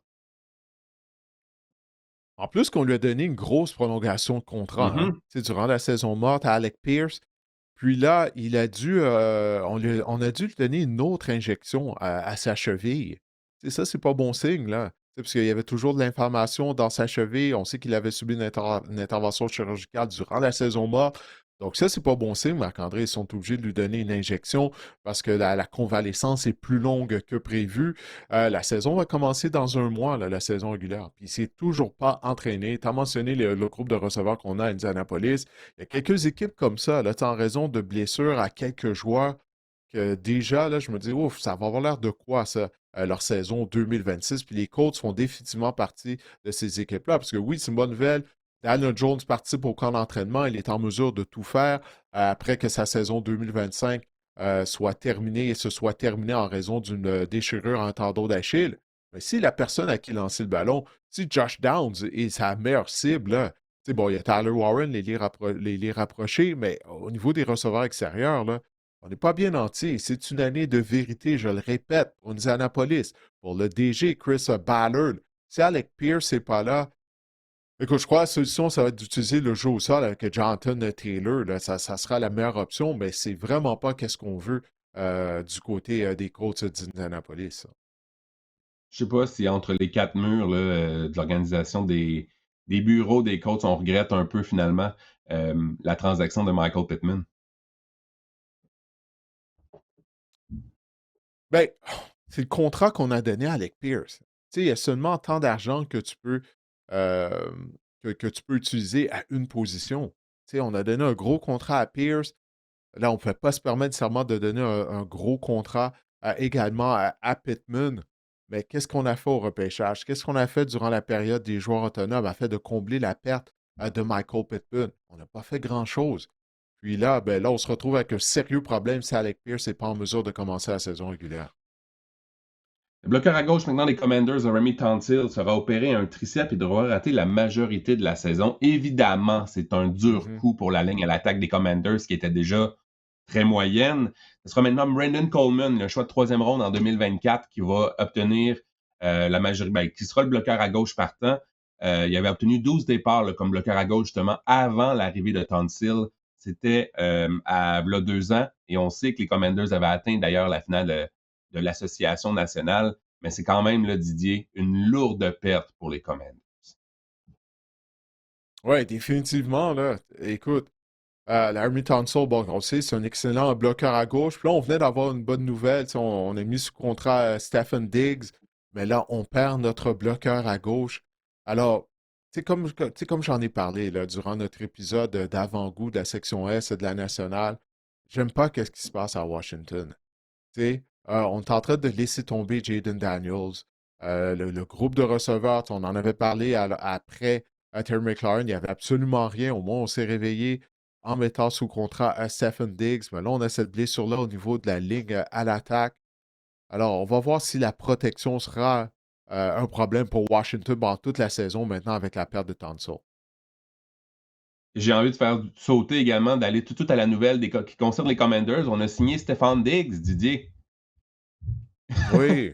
En plus qu'on lui a donné une grosse prolongation de contrat, hein. Tu sais, durant la saison morte à Alec Pierce. Puis là, on a dû lui donner une autre injection à sa cheville. Tu sais, ça, c'est pas bon signe, là. Tu sais, parce qu'il y avait toujours de l'inflammation dans sa cheville. On sait qu'il avait subi une intervention chirurgicale durant la saison morte. Donc ça, c'est pas bon signe, Marc-André. Ils sont obligés de lui donner une injection parce que la convalescence est plus longue que prévu. La saison va commencer dans un mois, là, la saison régulière. Puis il s'est toujours pas entraîné. Tu as mentionné le groupe de receveurs qu'on a à Indianapolis. Il y a quelques équipes comme ça, là, en raison de blessures à quelques joueurs, que déjà, là, je me dis, ouf, ça va avoir l'air de quoi, ça, leur saison 2026. Puis les Colts font définitivement partie de ces équipes-là. Parce que oui, c'est une bonne nouvelle. Daniel Jones participe au camp d'entraînement. Il est en mesure de tout faire après que sa saison 2025 soit terminée et se soit terminée en raison d'une déchirure en tendon d'Achille. Mais si la personne à qui lancer le ballon, si Josh Downs est sa meilleure cible, là, bon, il y a Tyler Warren, les liens rapprochés, mais au niveau des receveurs extérieurs, là, on n'est pas bien entier. C'est une année de vérité, je le répète, pour Indianapolis, pour le DG Chris Ballard. Si Alec Pierce n'est pas là, écoute, je crois que la solution, ça va être d'utiliser le jeu au sol avec Jonathan Taylor. Là, ça sera la meilleure option, mais c'est vraiment pas qu'est-ce qu'on veut du côté des Colts d'Indianapolis. Je sais pas si entre les quatre murs là, de l'organisation des bureaux des Colts, on regrette un peu finalement la transaction de Michael Pittman. Ben, c'est le contrat qu'on a donné à Alec Pierce. Tu sais, il y a seulement tant d'argent que tu peux euh, que tu peux utiliser à une position. Tu sais, on a donné un gros contrat à Pierce. Là, on ne pouvait pas se permettre nécessairement de donner un gros contrat également à Pittman. Mais qu'est-ce qu'on a fait au repêchage? Qu'est-ce qu'on a fait durant la période des joueurs autonomes afin de combler la perte de Michael Pittman? On n'a pas fait grand-chose. Puis là, ben là, on se retrouve avec un sérieux problème si Alec Pierce n'est pas en mesure de commencer la saison régulière. Le bloqueur à gauche maintenant des Commanders, Remy Tansil, sera opéré un triceps et devra rater la majorité de la saison. Évidemment, c'est un dur coup pour la ligne à l'attaque des Commanders qui était déjà très moyenne. Ce sera maintenant Brandon Coleman, le choix de troisième ronde en 2024, qui va obtenir la majorité, qui sera le bloqueur à gauche partant. Il avait obtenu 12 départs là, comme bloqueur à gauche justement avant l'arrivée de Tansil. C'était à là, 2 ans et on sait que les Commanders avaient atteint d'ailleurs la finale de l'association nationale, mais c'est quand même, là, Didier, une lourde perte pour les Commanders. Oui, définitivement, là. Écoute, Larry Tunsil, bon, on sait, c'est un excellent bloqueur à gauche. Puis là, on venait d'avoir une bonne nouvelle. On a mis sous contrat Stephen Diggs, mais là, on perd notre bloqueur à gauche. Alors, comme j'en ai parlé là, durant notre épisode d'avant-goût de la section S de la nationale, j'aime pas ce qui se passe à Washington. On est en train de laisser tomber Jaden Daniels. Le groupe de receveurs, on en avait parlé après Terry McLaurin, il n'y avait absolument rien. Au moins, on s'est réveillé en mettant sous contrat à Stephen Diggs. Mais là, on a cette blessure-là au niveau de la ligne à l'attaque. Alors, on va voir si la protection sera un problème pour Washington pendant toute la saison maintenant avec la perte de Tunsil. J'ai envie de faire sauter également, d'aller tout à la nouvelle qui concerne les Commanders. On a signé Stefan Diggs, Didier. Oui.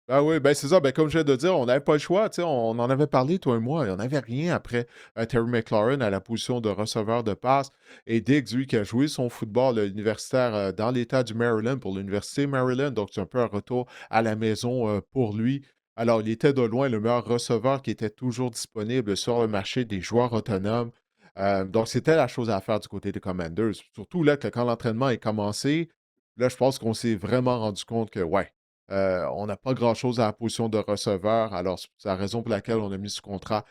Ah oui, ben c'est ça. Ben, comme je viens de dire, on n'avait pas le choix. On en avait parlé, toi et moi. Il n'y en avait rien après Terry McLaurin à la position de receveur de passe. Et Diggs, lui, qui a joué son football universitaire dans l'État du Maryland pour l'Université Maryland. Donc, c'est un peu un retour à la maison pour lui. Alors, il était de loin le meilleur receveur qui était toujours disponible sur le marché des joueurs autonomes. Donc, c'était la chose à faire du côté des Commanders. Surtout là que quand l'entraînement est commencé, là, je pense qu'on s'est vraiment rendu compte que, ouais, on n'a pas grand-chose à la position de receveur. Alors, c'est la raison pour laquelle on a mis sous contrat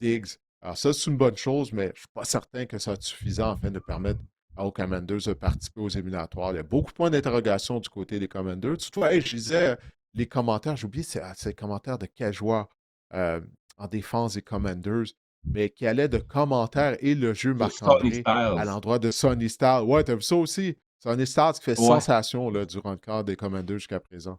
Diggs. Alors, ça, c'est une bonne chose, mais je ne suis pas certain que ça soit suffisant afin de permettre aux Commanders de participer aux éliminatoires. Il y a beaucoup de points d'interrogation du côté des Commanders. Surtout, hey, je lisais les commentaires, j'ai oublié ces commentaires de quel joueur en défense des Commanders, mais qui allait de commentaires et le jeu Marc-André à l'endroit de Sonny Styles. Ouais, t'as vu ça aussi? Sonny Styles qui fait sensation là, durant le quart des Commanders jusqu'à présent.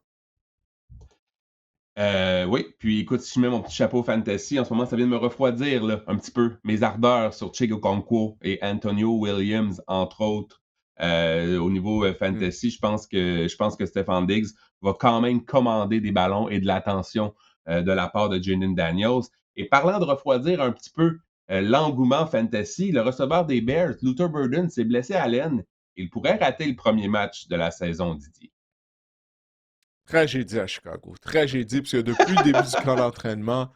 Oui, puis écoute, si je mets mon petit chapeau fantasy, en ce moment, ça vient de me refroidir là, un petit peu. Mes ardeurs sur Chig Okonkwo et Antonio Williams, entre autres, au niveau Hmm. fantasy, je pense que Stefan Diggs va quand même commander des ballons et de l'attention de la part de Jaden Daniels. Et parlant de refroidir un petit peu l'engouement fantasy, le receveur des Bears, Luther Burden, s'est blessé à l'aine. Il pourrait rater le premier match de la saison, Didier. Tragédie à Chicago. Tragédie, parce que depuis le début du camp d'entraînement,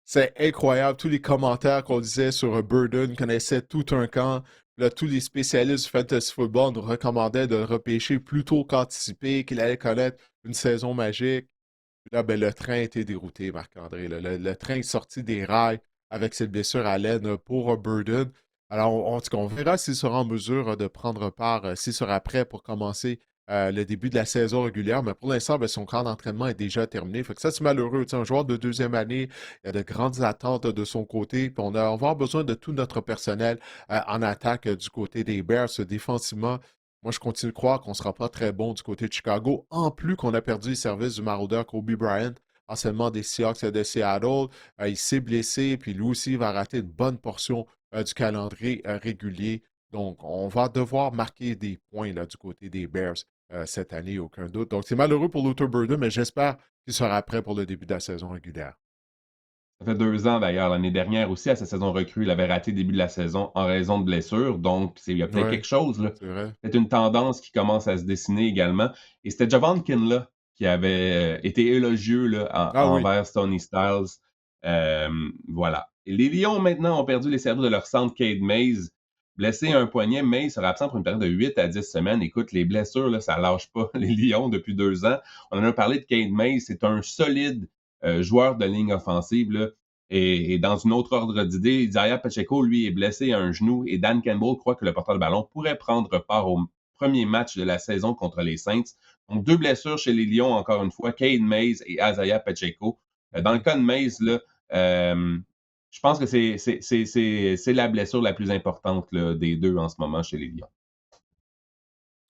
c'est incroyable. Tous les commentaires qu'on disait sur Burden connaissaient tout un camp. Là, tous les spécialistes du fantasy football nous recommandaient de le repêcher plus tôt qu'anticipé, qu'il allait connaître une saison magique. Puis là, ben, le train a été dérouté, Marc-André. Le train est sorti des rails avec cette blessure à l'aine pour Burden. Alors, en tout cas, on verra s'il sera en mesure de prendre part, s'il sera prêt pour commencer le début de la saison régulière. Mais pour l'instant, ben, son camp d'entraînement est déjà terminé. Fait que ça, c'est malheureux. Tu sais, un joueur de deuxième année, il y a de grandes attentes de son côté. Puis on va avoir besoin de tout notre personnel en attaque du côté des Bears. Défensivement, moi, je continue de croire qu'on ne sera pas très bon du côté de Chicago. En plus qu'on a perdu le service du maraudeur Kobe Bryant, anciennement des Seahawks de Seattle. Il s'est blessé, puis lui aussi va rater une bonne portion du calendrier régulier. Donc, on va devoir marquer des points là, du côté des Bears cette année, aucun doute. Donc, c'est malheureux pour Luther Burden, mais j'espère qu'il sera prêt pour le début de la saison régulière. Ça fait 2 ans d'ailleurs. L'année dernière aussi, à sa saison recrue, il avait raté le début de la saison en raison de blessures. Donc, il y a peut-être Oui, quelque chose, là. c'est vrai. Peut-être une tendance qui commence à se dessiner également. Et c'était Javon Kinlaw qui avait été élogieux là, Ah oui. envers Stony Styles. Voilà. Et les Lions, maintenant, ont perdu les services de leur centre Cade Mays. Blessé à un poignet, Mays sera absent pour une période de 8 à 10 semaines. Écoute, les blessures, là, ça ne lâche pas les Lions depuis 2 ans. On en a parlé de Cade Mays. C'est un solide joueur de ligne offensive. Là. Et dans une autre ordre d'idée, Isaiah Pacheco, lui, est blessé à un genou et Dan Campbell croit que le porteur de ballon pourrait prendre part au premier match de la saison contre les Saints. Donc, 2 blessures chez les Lions, encore une fois, Cade Mays et Isaiah Pacheco. Dans le Mhm. cas de Mays, là, je pense que c'est la blessure la plus importante là, des deux en ce moment chez les Lions.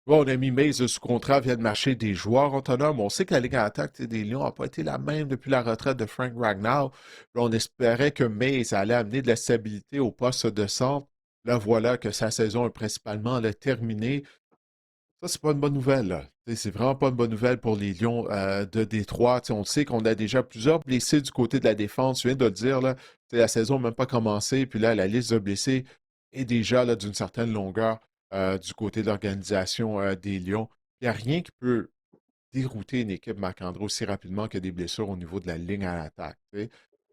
Ouais, on a mis Mays sous contrat, vient de marcher des joueurs autonomes. On sait que la ligne à attaque des Lions n'a pas été la même depuis la retraite de Frank Ragnow. Là, on espérait que Mays allait amener de la stabilité au poste de centre. Là, voilà que sa saison est principalement terminée. Ça, c'est pas une bonne nouvelle, là. C'est vraiment pas une bonne nouvelle pour les Lions de Détroit. On sait qu'on a déjà plusieurs blessés du côté de la défense. Tu viens de le dire, là. La saison n'a même pas commencé. Puis là, la liste de blessés est déjà là, d'une certaine longueur du côté de l'organisation des Lions. Il n'y a rien qui peut dérouter une équipe, Marc-André, aussi rapidement que des blessures au niveau de la ligne à l'attaque.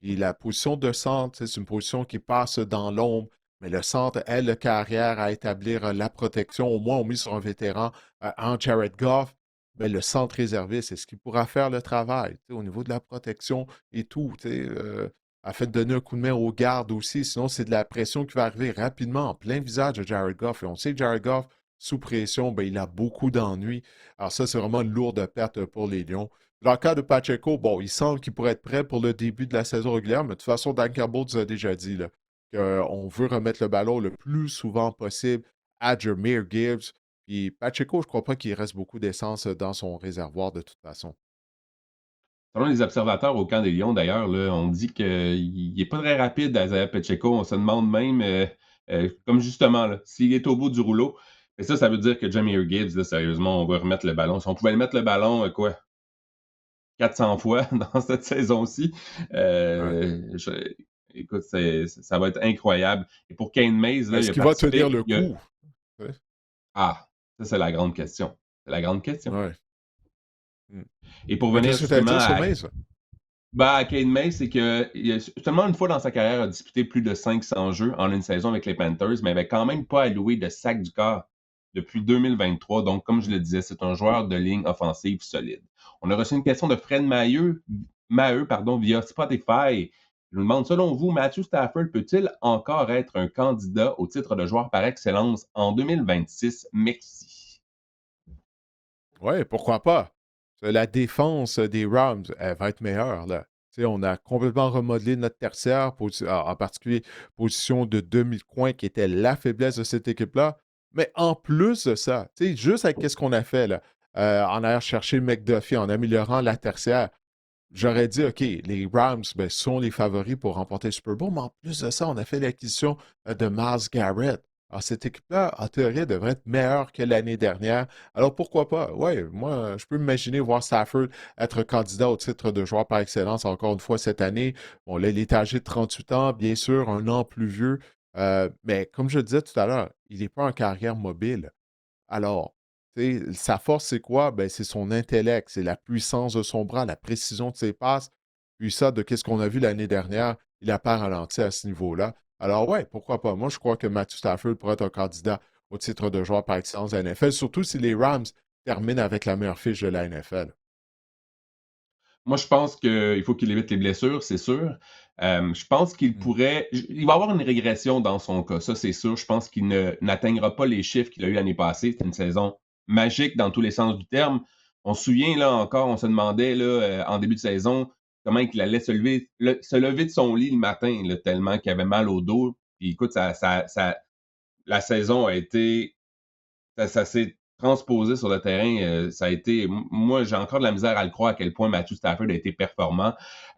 Et la position de centre, c'est une position qui passe dans l'ombre, mais le centre a le carrière à établir la protection. Au moins, on met sur un vétéran en Jared Goff. Mais le centre réservé, c'est ce qui pourra faire le travail au niveau de la protection et tout. Afin de donner un coup de main aux gardes aussi. Sinon, c'est de la pression qui va arriver rapidement en plein visage de Jared Goff. Et on sait que Jared Goff, sous pression, ben, il a beaucoup d'ennuis. Alors ça, c'est vraiment une lourde perte pour les Lions. Dans le cas de Pacheco, bon, il semble qu'il pourrait être prêt pour le début de la saison régulière, mais de toute façon, Dan Campbell nous a déjà dit qu'on veut remettre le ballon le plus souvent possible à Jameer Gibbs. Puis Pacheco, je ne crois pas qu'il reste beaucoup d'essence dans son réservoir de toute façon. Selon les observateurs au camp des Lions, d'ailleurs, là, on dit qu'il n'est pas très rapide, Isaiah Pacheco. On se demande même, comme justement, là, s'il est au bout du rouleau. Et ça veut dire que Jameer Gibbs, là, sérieusement, on va remettre le ballon. Si on pouvait le mettre le ballon, quoi, 400 fois dans cette saison-ci, Ouais. écoute, ça va être incroyable. Et pour Kane Mays, là, il Est-ce a qu'il va tenir participé. le coup? Ouais. Ah, ça, c'est la grande question. C'est la grande question. Ouais. Mm. Et pour Mais venir qu'est-ce que tu as à justement dire sur à Maze? Kane May, c'est que il a seulement une fois dans sa carrière a disputé plus de 500 jeux en une saison avec les Panthers, mais avait quand même pas alloué de sac du corps depuis 2023. Donc, comme je le disais, c'est un joueur de ligne offensive solide. On a reçu une question de Fred Maheu, via Spotify. Il nous demande, selon vous, Matthew Stafford peut-il encore être un candidat au titre de joueur par excellence en 2026? Merci. Oui, pourquoi pas? La défense des Rams, elle va être meilleure, là. On a complètement remodelé notre tertiaire, en particulier position de demi-coin qui était la faiblesse de cette équipe-là. Mais en plus de ça, juste avec ce qu'on a fait là, en allant chercher McDuffie, en améliorant la tertiaire, j'aurais dit, OK, les Rams ben, sont les favoris pour remporter le Super Bowl, mais en plus de ça, on a fait l'acquisition de Myles Garrett. Alors, cette équipe-là, en théorie, devrait être meilleure que l'année dernière. Alors, pourquoi pas? Oui, moi, je peux m'imaginer voir Stafford être candidat au titre de joueur par excellence encore une fois cette année. Bon, là, il est âgé de 38 ans, bien sûr, un an plus vieux. Mais comme je le disais tout à l'heure, il n'est pas en carrière mobile. Alors, tu sais, sa force, c'est quoi? Ben, c'est son intellect, c'est la puissance de son bras, la précision de ses passes. Puis ça, de qu'est-ce qu'on a vu l'année dernière, il n'a pas ralenti à ce niveau-là. Alors, ouais, pourquoi pas? Moi, je crois que Matthew Stafford pourrait être un candidat au titre de joueur par excellence de la NFL, surtout si les Rams terminent avec la meilleure fiche de la NFL. Moi, je pense qu'il faut qu'il évite les blessures, c'est sûr. Je pense qu'il Mm. pourrait. Il va avoir une régression dans son cas, ça, c'est sûr. Je pense qu'il n'atteindra pas les chiffres qu'il a eu l'année passée. C'était une saison magique dans tous les sens du terme. On se souvient, là encore, on se demandait là, en début de saison comment il allait se lever de son lit le matin, là, tellement qu'il avait mal au dos. Puis écoute, la saison a été ça s'est transposé sur le terrain. Ça a été. Moi, j'ai encore de la misère à le croire à quel point Matthew Stafford a été performant.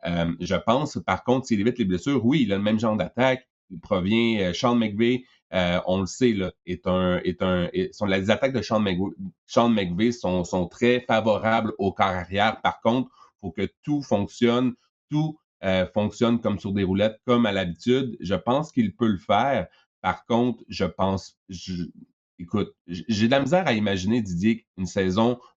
Je pense, par contre, s'il évite les blessures, oui, il a le même genre d'attaque. Il provient. Sean McVay, on le sait, là, les attaques de Sean McVay sont très favorables au corps arrière. Par contre, il faut que tout fonctionne comme sur des roulettes, comme à l'habitude. Je pense qu'il peut le faire. Par contre, écoute, j'ai de la misère à imaginer, Didier,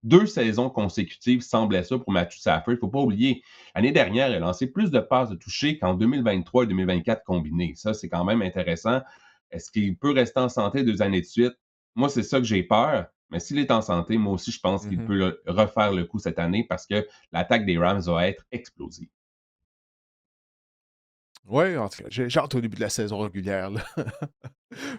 deux saisons consécutives sans blessure pour Matthew Stafford. Il ne faut pas oublier, l'année dernière, il a lancé plus de passes de toucher qu'en 2023 et 2024 combinés. Ça, c'est quand même intéressant. Est-ce qu'il peut rester en santé 2 années de suite? Moi, c'est ça que j'ai peur. Mais s'il est en santé, moi aussi, je pense qu'il Mhm. peut refaire le coup cette année parce que l'attaque des Rams va être explosive. Oui, en tout cas, j'ai hâte au début de la saison régulière, là.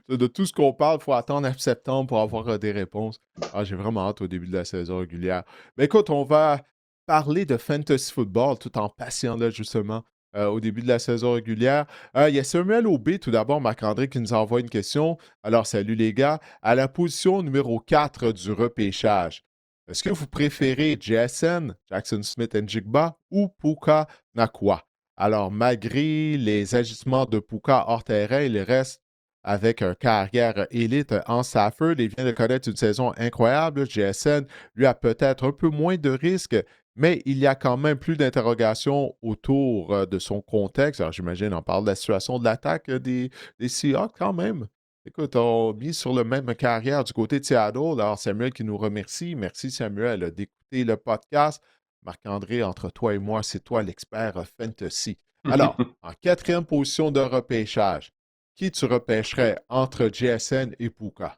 De tout ce qu'on parle, il faut attendre septembre pour avoir des réponses. Ah, j'ai vraiment hâte au début de la saison régulière. Mais écoute, on va parler de fantasy football tout en patientant là, justement, au début de la saison régulière. Il y a Samuel Aubé, tout d'abord, Marc-André, qui nous envoie une question. Alors, salut les gars. À la position numéro 4 du repêchage, est-ce que vous préférez JSN, Jackson Smith Njigba, ou Puka Nakua? Alors, malgré les agissements de Puka hors terrain, il reste avec un carrière élite en Stafford. Il vient de connaître une saison incroyable. JSN, lui, a peut-être un peu moins de risques, mais il y a quand même plus d'interrogations autour de son contexte. Alors, j'imagine, on parle de la situation de l'attaque des Seahawks quand même. Écoute, on mise sur le même carrière du côté de Seattle. Alors, Samuel qui nous remercie. Merci, Samuel, d'écouter le podcast. Marc-André, entre toi et moi, c'est toi l'expert fantasy. Alors, en quatrième position de repêchage, qui tu repêcherais entre JSN et Puka?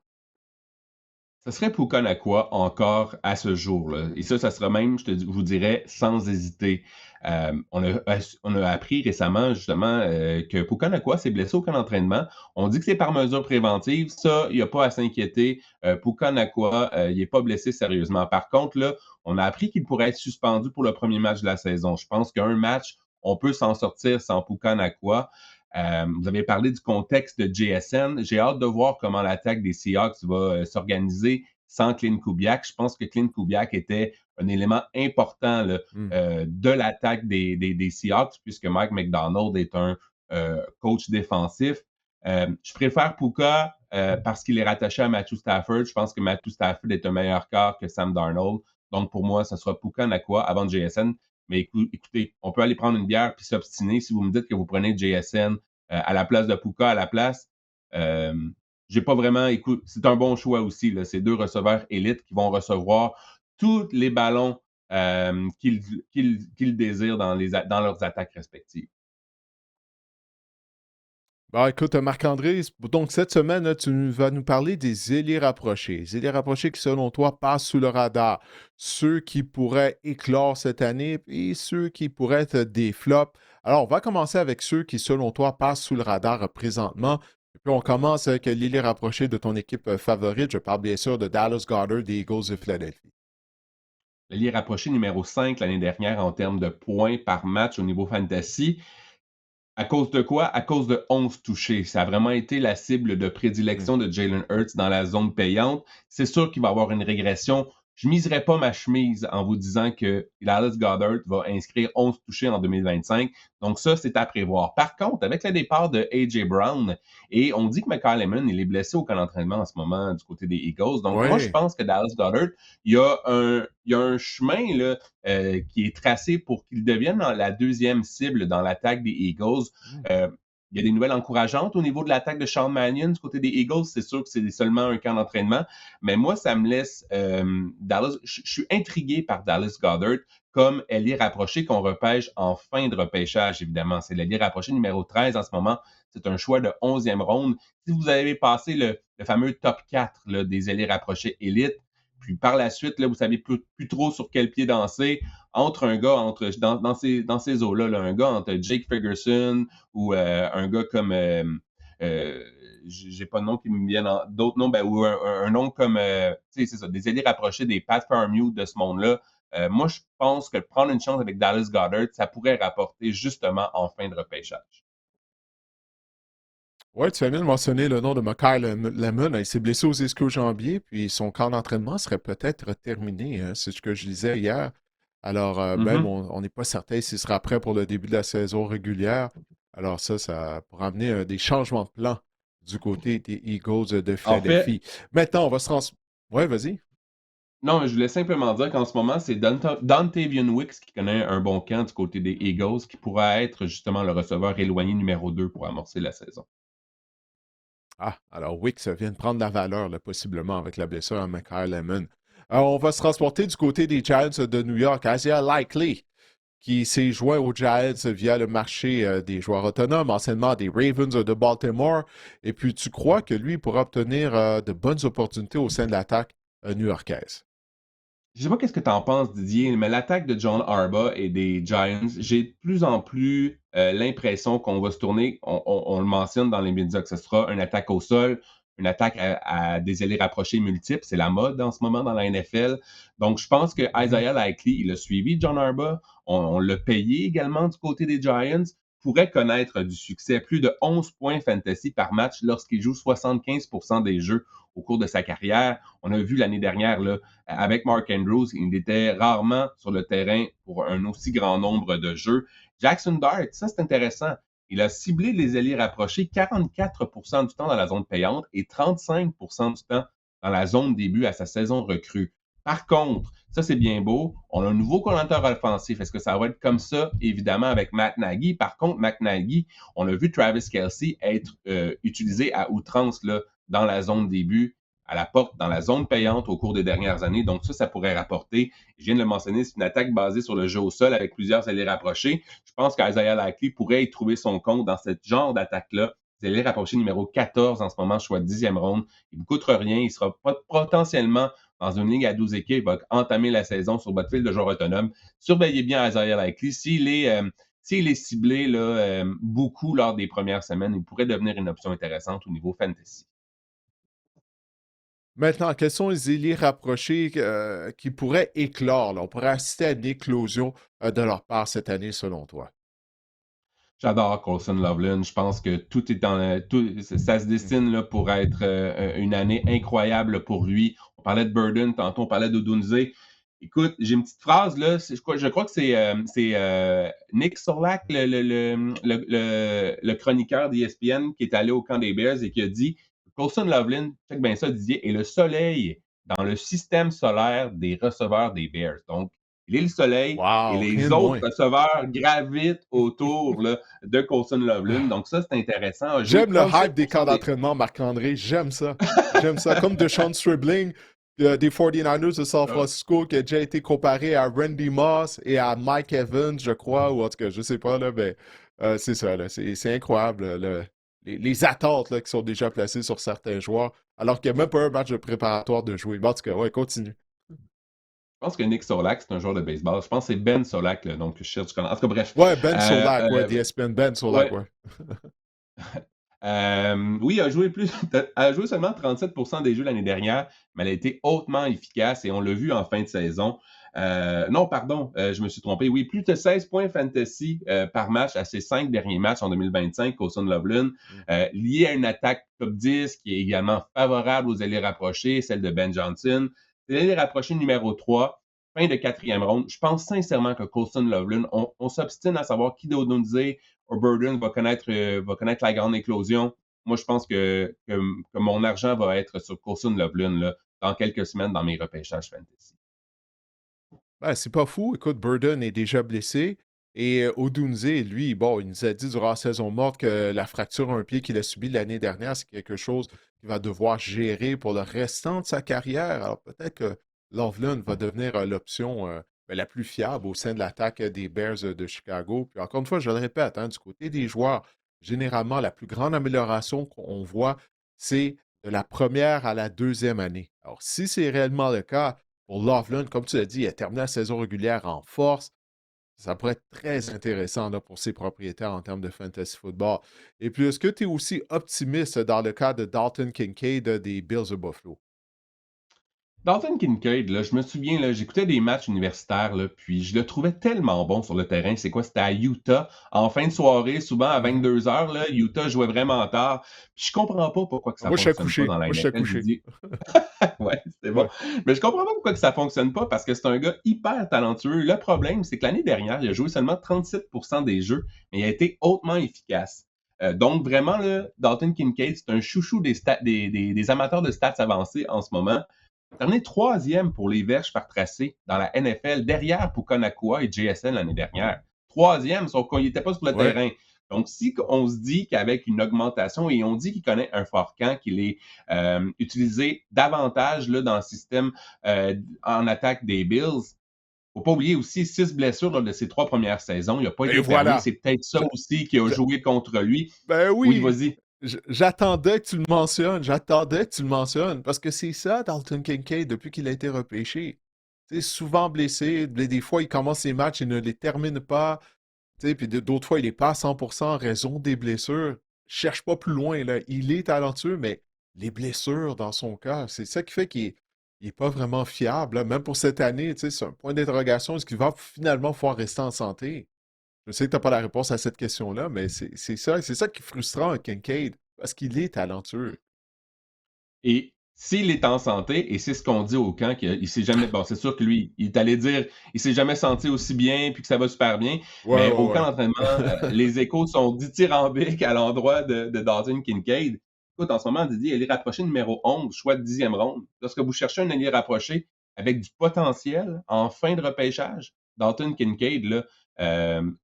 Ce serait Puka Nakua encore à ce jour-là. Et ça sera même, je vous dirais, sans hésiter. On a appris récemment, justement, que Puka Nakua s'est blessé au camp d'entraînement. On dit que c'est par mesure préventive. Ça, il n'y a pas à s'inquiéter. Puka Nakua, il n'est pas blessé sérieusement. Par contre, là, on a appris qu'il pourrait être suspendu pour le premier match de la saison. Je pense qu'un match, on peut s'en sortir sans Puka Nakua. Vous avez parlé du contexte de JSN. J'ai hâte de voir comment l'attaque des Seahawks va s'organiser sans Clint Kubiak. Je pense que Clint Kubiak était un élément important là, Hmm. de l'attaque des Seahawks, puisque Mike McDonald est un coach défensif. Je préfère Puka parce qu'il est rattaché à Matthew Stafford. Je pense que Matthew Stafford est un meilleur quart que Sam Darnold. Donc, pour moi, ce sera Puka Nakua avant JSN. Mais écoutez, on peut aller prendre une bière puis s'obstiner. Si vous me dites que vous prenez JSN à la place de Puka à la place, euh, j'ai pas vraiment. Écoute, c'est un bon choix aussi. Là. C'est deux receveurs élites qui vont recevoir tous les ballons qu'ils désirent dans leurs attaques respectives. Bon, écoute, Marc-André, donc cette semaine, là, tu vas nous parler des ailiers rapprochés. Les ailiers rapprochés qui, selon toi, passent sous le radar. Ceux qui pourraient éclore cette année et ceux qui pourraient être des flops. Alors, on va commencer avec ceux qui, selon toi, passent sous le radar présentement. Et puis, on commence avec l'ailier rapproché de ton équipe favorite. Je parle bien sûr de Dallas Goedert des Eagles de Philadelphie. L'allié rapproché numéro 5 l'année dernière en termes de points par match au niveau fantasy. À cause de quoi? À cause de 11 touchés. Ça a vraiment été la cible de Hmm. prédilection de Jalen Hurts dans la zone payante. C'est sûr qu'il va y avoir une régression. je miserais pas ma chemise en vous disant que Dallas Goedert va inscrire 11 touchés en 2025. Donc ça, c'est à prévoir. Par contre, avec le départ de A.J. Brown, et on dit que Mekhi Lemon, il est blessé au camp d'entraînement en ce moment du côté des Eagles. Donc moi, je Oui. pense que Dallas Goedert, il y a un chemin là, qui est tracé pour qu'il devienne la deuxième cible dans l'attaque des Eagles. Il y a des nouvelles encourageantes au niveau de l'attaque de Sean Mannion du côté des Eagles. C'est sûr que c'est seulement un camp d'entraînement, mais moi, ça me laisse Dallas. Je suis intrigué par Dallas Goedert comme ailier rapproché qu'on repêche en fin de repêchage, évidemment. C'est l'ailier rapproché numéro 13 en ce moment. C'est un choix de 11e ronde. Si vous avez passé le fameux top 4 là, des ailiers rapprochés élites, puis par la suite, là, vous savez plus trop sur quel pied danser, entre un gars dans ces eaux-là, là, un gars entre Jake Ferguson ou un gars comme j'ai pas de nom qui me viennent d'autres noms, ou un nom comme c'est ça, des ailiers rapprochés des Pat Freiermuth de ce monde-là. Moi, je pense que prendre une chance avec Dallas Goedert, ça pourrait rapporter justement en fin de repêchage. Oui, tu as bien mentionné le nom de Mekhi Lemon. Il s'est blessé aux ischio-jambiers, puis son camp d'entraînement serait peut-être terminé. Hein, c'est ce que je disais hier. Alors, même, on n'est pas certain s'il sera prêt pour le début de la saison régulière. Alors ça pourra amener des changements de plan du côté des Eagles de Philadelphie. Maintenant, on va se trans... Oui, vas-y. Non, mais je voulais simplement dire qu'en ce moment, c'est Dontavian Wicks qui connaît un bon camp du côté des Eagles, qui pourra être justement le receveur éloigné numéro 2 pour amorcer la saison. Ah, alors Wicks vient de prendre la valeur, là, possiblement, avec la blessure à Mekhi Lemon. On va se transporter du côté des Giants de New York. Isaiah Likely, qui s'est joint aux Giants via le marché des joueurs autonomes, anciennement des Ravens de Baltimore. Et puis, tu crois que lui pourra obtenir de bonnes opportunités au sein de l'attaque new-yorkaise? Je sais pas qu'est-ce que tu en penses, Didier, mais l'attaque de John Harbaugh et des Giants, j'ai de plus en plus l'impression qu'on va se tourner, on le mentionne dans les médias, que ce sera une attaque au sol, une attaque à des ailiers rapprochés multiples. C'est la mode en ce moment dans la NFL. Donc, je pense que Isaiah Likely, il a suivi John Harbaugh. On l'a payé également du côté des Giants. Pourrait connaître du succès. Plus de 11 points fantasy par match lorsqu'il joue 75% des jeux au cours de sa carrière. On a vu l'année dernière, là, avec Mark Andrews, il était rarement sur le terrain pour un aussi grand nombre de jeux. Jackson Dart, ça c'est intéressant. Il a ciblé les ailiers rapprochés 44% du temps dans la zone payante et 35% du temps dans la zone début à sa saison recrue. Par contre, ça c'est bien beau, on a un nouveau coordinateur offensif. Est-ce que ça va être comme ça, évidemment, avec Matt Nagy? Par contre, Matt Nagy, on a vu Travis Kelce être utilisé à outrance là, dans la zone début, à la porte, dans la zone payante au cours des dernières années. Donc ça pourrait rapporter. Je viens de le mentionner, c'est une attaque basée sur le jeu au sol avec plusieurs alliés rapprochés. Je pense qu'Isaiah Likely pourrait y trouver son compte dans ce genre d'attaque-là. C'est l'allié rapproché numéro 14 en ce moment, choix 10e ronde. Il ne coûte rien. Il sera potentiellement dans une ligue à 12 équipes. Il va entamer la saison sur votre fil de joueurs autonomes. Surveillez bien Isaiah Likely. S'il est ciblé là, beaucoup lors des premières semaines, il pourrait devenir une option intéressante au niveau fantasy. Maintenant, quels sont les ailiers rapprochés qui pourraient éclore? Là? On pourrait assister à une éclosion de leur part cette année, selon toi. J'adore Colson Loveland. Je pense que tout est ça se destine là, pour être une année incroyable pour lui. On parlait de Burden, tantôt on parlait d'Odunze. Écoute, j'ai une petite phrase là. Je crois que c'est Nick Solak, le chroniqueur d'ESPN, qui est allé au camp des Bears et qui a dit Colson Loveland, check bien ça, Didier, est le soleil dans le système solaire des receveurs des Bears. Donc, il est le soleil et Wow, les rien de autres moins. receveurs gravitent autour là, de Colson Loveland. Donc, ça, c'est intéressant. J'aime le hype des camps d'entraînement, Marc-André. J'aime ça. J'aime ça. Comme DeShaun Stribling des 49ers de San Francisco, qui a déjà été comparé à Randy Moss et à Mike Evans, je crois, ou en tout cas, je sais pas, là, mais c'est ça. Là, c'est incroyable. Là, les attentes là, qui sont déjà placées sur certains joueurs, alors qu'il n'y a même pas un match de préparatoire de jouer. Mais en tout cas, ouais, continue. Je pense que Nick Solak, c'est un joueur de baseball. Je pense que c'est Ben Solak, le nom que je cherche. En tout cas, bref. Ouais, Ben Solak, ouais, d'ESPN, Ben Solak, ouais. Oui, elle a joué seulement 37% des jeux l'année dernière, mais elle a été hautement efficace et on l'a vu en fin de saison. Non, pardon, je me suis trompé. Oui, plus de 16 points fantasy par match à ses 5 derniers matchs en 2025, Colson Loveland, lié à une attaque top 10 qui est également favorable aux alliés rapprochés, celle de Ben Johnson. C'est l'année rapprochée numéro 3, fin de 4e ronde. Je pense sincèrement que Colston Loveland, on s'obstine à savoir qui d'Odunze ou Burden va connaître la grande éclosion. Moi, je pense que mon argent va être sur Colston Loveland là, dans quelques semaines dans mes repêchages fantasy. Ben, c'est pas fou. Écoute, Burden est déjà blessé. Et Odunze, lui, bon, il nous a dit durant la saison morte que la fracture à un pied qu'il a subie l'année dernière, c'est quelque chose qu'il va devoir gérer pour le restant de sa carrière. Alors peut-être que Loveland va devenir l'option ben, la plus fiable au sein de l'attaque des Bears de Chicago. Puis encore une fois, je le répète, hein, du côté des joueurs, généralement, la plus grande amélioration qu'on voit, c'est de la première à la deuxième année. Alors, si c'est réellement le cas, pour Loveland, comme tu l'as dit, il a terminé la saison régulière en force. Ça pourrait être très intéressant là, pour ses propriétaires en termes de fantasy football. Et puis, est-ce que tu es aussi optimiste dans le cas de Dalton Kincaid des Bills de Buffalo? Dalton Kincaid, là, je me souviens, là, j'écoutais des matchs universitaires, là, puis je le trouvais tellement bon sur le terrain. C'est quoi? C'était à Utah, en fin de soirée, souvent à Mhm. 22 heures. Là, Utah jouait vraiment tard. Puis je comprends pas pourquoi que ça Moi, je suis fonctionne pas couché. dans la Moi, je suis NFL, couché. Didier. Ouais, c'est bon. Ouais. Mais je comprends pas pourquoi que ça fonctionne pas, parce que c'est un gars hyper talentueux. Le problème, c'est que l'année dernière, il a joué seulement 37% des jeux, mais il a été hautement efficace. Donc, vraiment, là, Dalton Kincaid, c'est un chouchou des amateurs de stats avancés en ce moment. Terminé troisième pour les verges par tracé dans la NFL, derrière Puka et JSN l'année dernière. Troisième, sauf qu'il n'était pas sur le Ouais. terrain. Donc, si on se dit qu'avec une augmentation, et on dit qu'il connaît un fort camp, qu'il est utilisé davantage là, dans le système en attaque des Bills, il ne faut pas oublier aussi 6 blessures lors de ses 3 premières saisons. Il n'a pas Et été permis. voilà. C'est peut-être ça Je- aussi qui a je- joué contre lui. ben Oui, oui. vas-y. J'attendais que tu le mentionnes. J'attendais que tu le mentionnes. Parce que c'est ça, Dalton Kincaid, depuis qu'il a été repêché. C'est souvent blessé. Des fois, il commence les matchs et ne les termine pas. Puis d'autres fois, il n'est pas à 100% en raison des blessures. Cherche pas plus loin, là. Il est talentueux, mais les blessures, dans son cas, c'est ça qui fait qu'il n'est pas vraiment fiable, là. Même pour cette année, c'est un point d'interrogation. Est-ce qu'il va finalement pouvoir rester en santé? Je sais que tu n'as pas la réponse à cette question-là, mais c'est ça qui est frustrant avec Kincaid, parce qu'il est talentueux. Et s'il est en santé, et c'est ce qu'on dit au camp, qu'il s'est jamais. Bon, c'est sûr que lui, il est allé dire il s'est jamais senti aussi bien puis que ça va super bien. Ouais, Mais ouais, au camp ouais. d'entraînement, les échos sont dithyrambiques à l'endroit de Dalton Kincaid. Écoute, en ce moment, Didier, elle est rapprochée numéro 11, choix de 10e ronde. Lorsque vous cherchez un allié rapproché avec du potentiel en fin de repêchage, Dalton Kincaid là,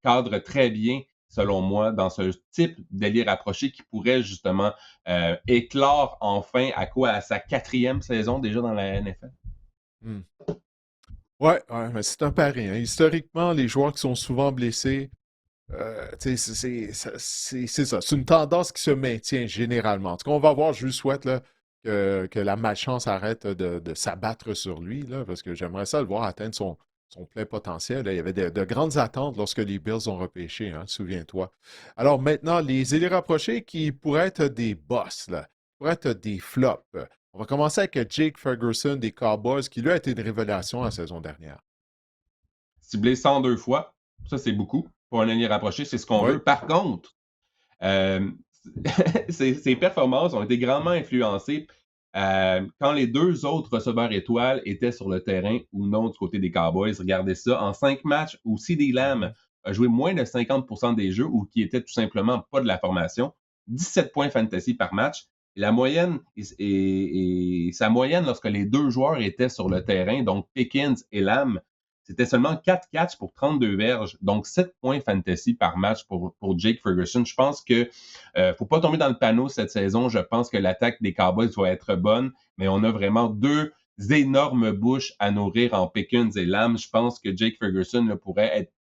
cadre très bien selon moi, dans ce type d'allié rapproché qui pourrait justement éclore enfin à quoi? À sa 4e saison déjà dans la NFL. Hmm. Ouais, ouais, mais c'est un pari, hein. Historiquement, les joueurs qui sont souvent blessés, tu sais, c'est ça. C'est une tendance qui se maintient généralement. En tout cas, on va voir, je lui souhaite là, que la malchance arrête de s'abattre sur lui, là, parce que j'aimerais ça le voir atteindre son plein potentiel, là. Il y avait de grandes attentes lorsque les Bills ont repêché, hein, souviens-toi. Alors maintenant, les élus rapprochés qui pourraient être des boss, là, pourraient être des flops. On va commencer avec Jake Ferguson des Cowboys, qui lui a été une révélation la saison dernière. Ciblé 102 fois, ça c'est beaucoup. Pour un allié rapproché, c'est ce qu'on Oui. veut. Par contre, euh, ses performances ont été grandement influencées quand les deux autres receveurs étoiles étaient sur le terrain ou non du côté des Cowboys. Regardez ça. En 5 matchs où CD Lamb Mhm. a joué moins de 50% des jeux ou qui était tout simplement pas de la formation, 17 points fantasy par match. La moyenne et sa moyenne lorsque les deux joueurs étaient sur le terrain, donc Pickens et Lamb, c'était seulement 4 catchs pour 32 verges, donc 7 points fantasy par match pour Jake Ferguson. Je pense que faut pas tomber dans le panneau cette saison. Je pense que l'attaque des Cowboys va être bonne, mais on a vraiment deux énormes bouches à nourrir en Pickens et Lamb. Je pense que Jake Ferguson là, pourrait être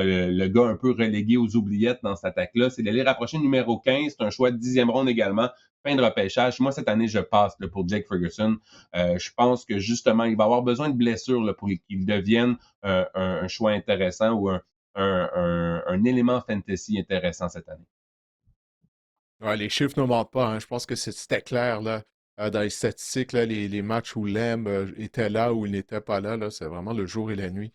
le gars un peu relégué aux oubliettes dans cette attaque-là. C'est l'aller rapprocher numéro 15, c'est un choix de 10e ronde également, fin de repêchage. Moi, cette année, je passe là, pour Jake Ferguson. Je pense que justement, il va avoir besoin de blessures là, pour qu'il devienne un choix intéressant ou un élément fantasy intéressant cette année. Ouais, les chiffres ne mentent pas, hein. Je pense que c'était clair là, dans les statistiques, là, les matchs où Lamb était là ou il n'était pas là, là, c'est vraiment le jour et la nuit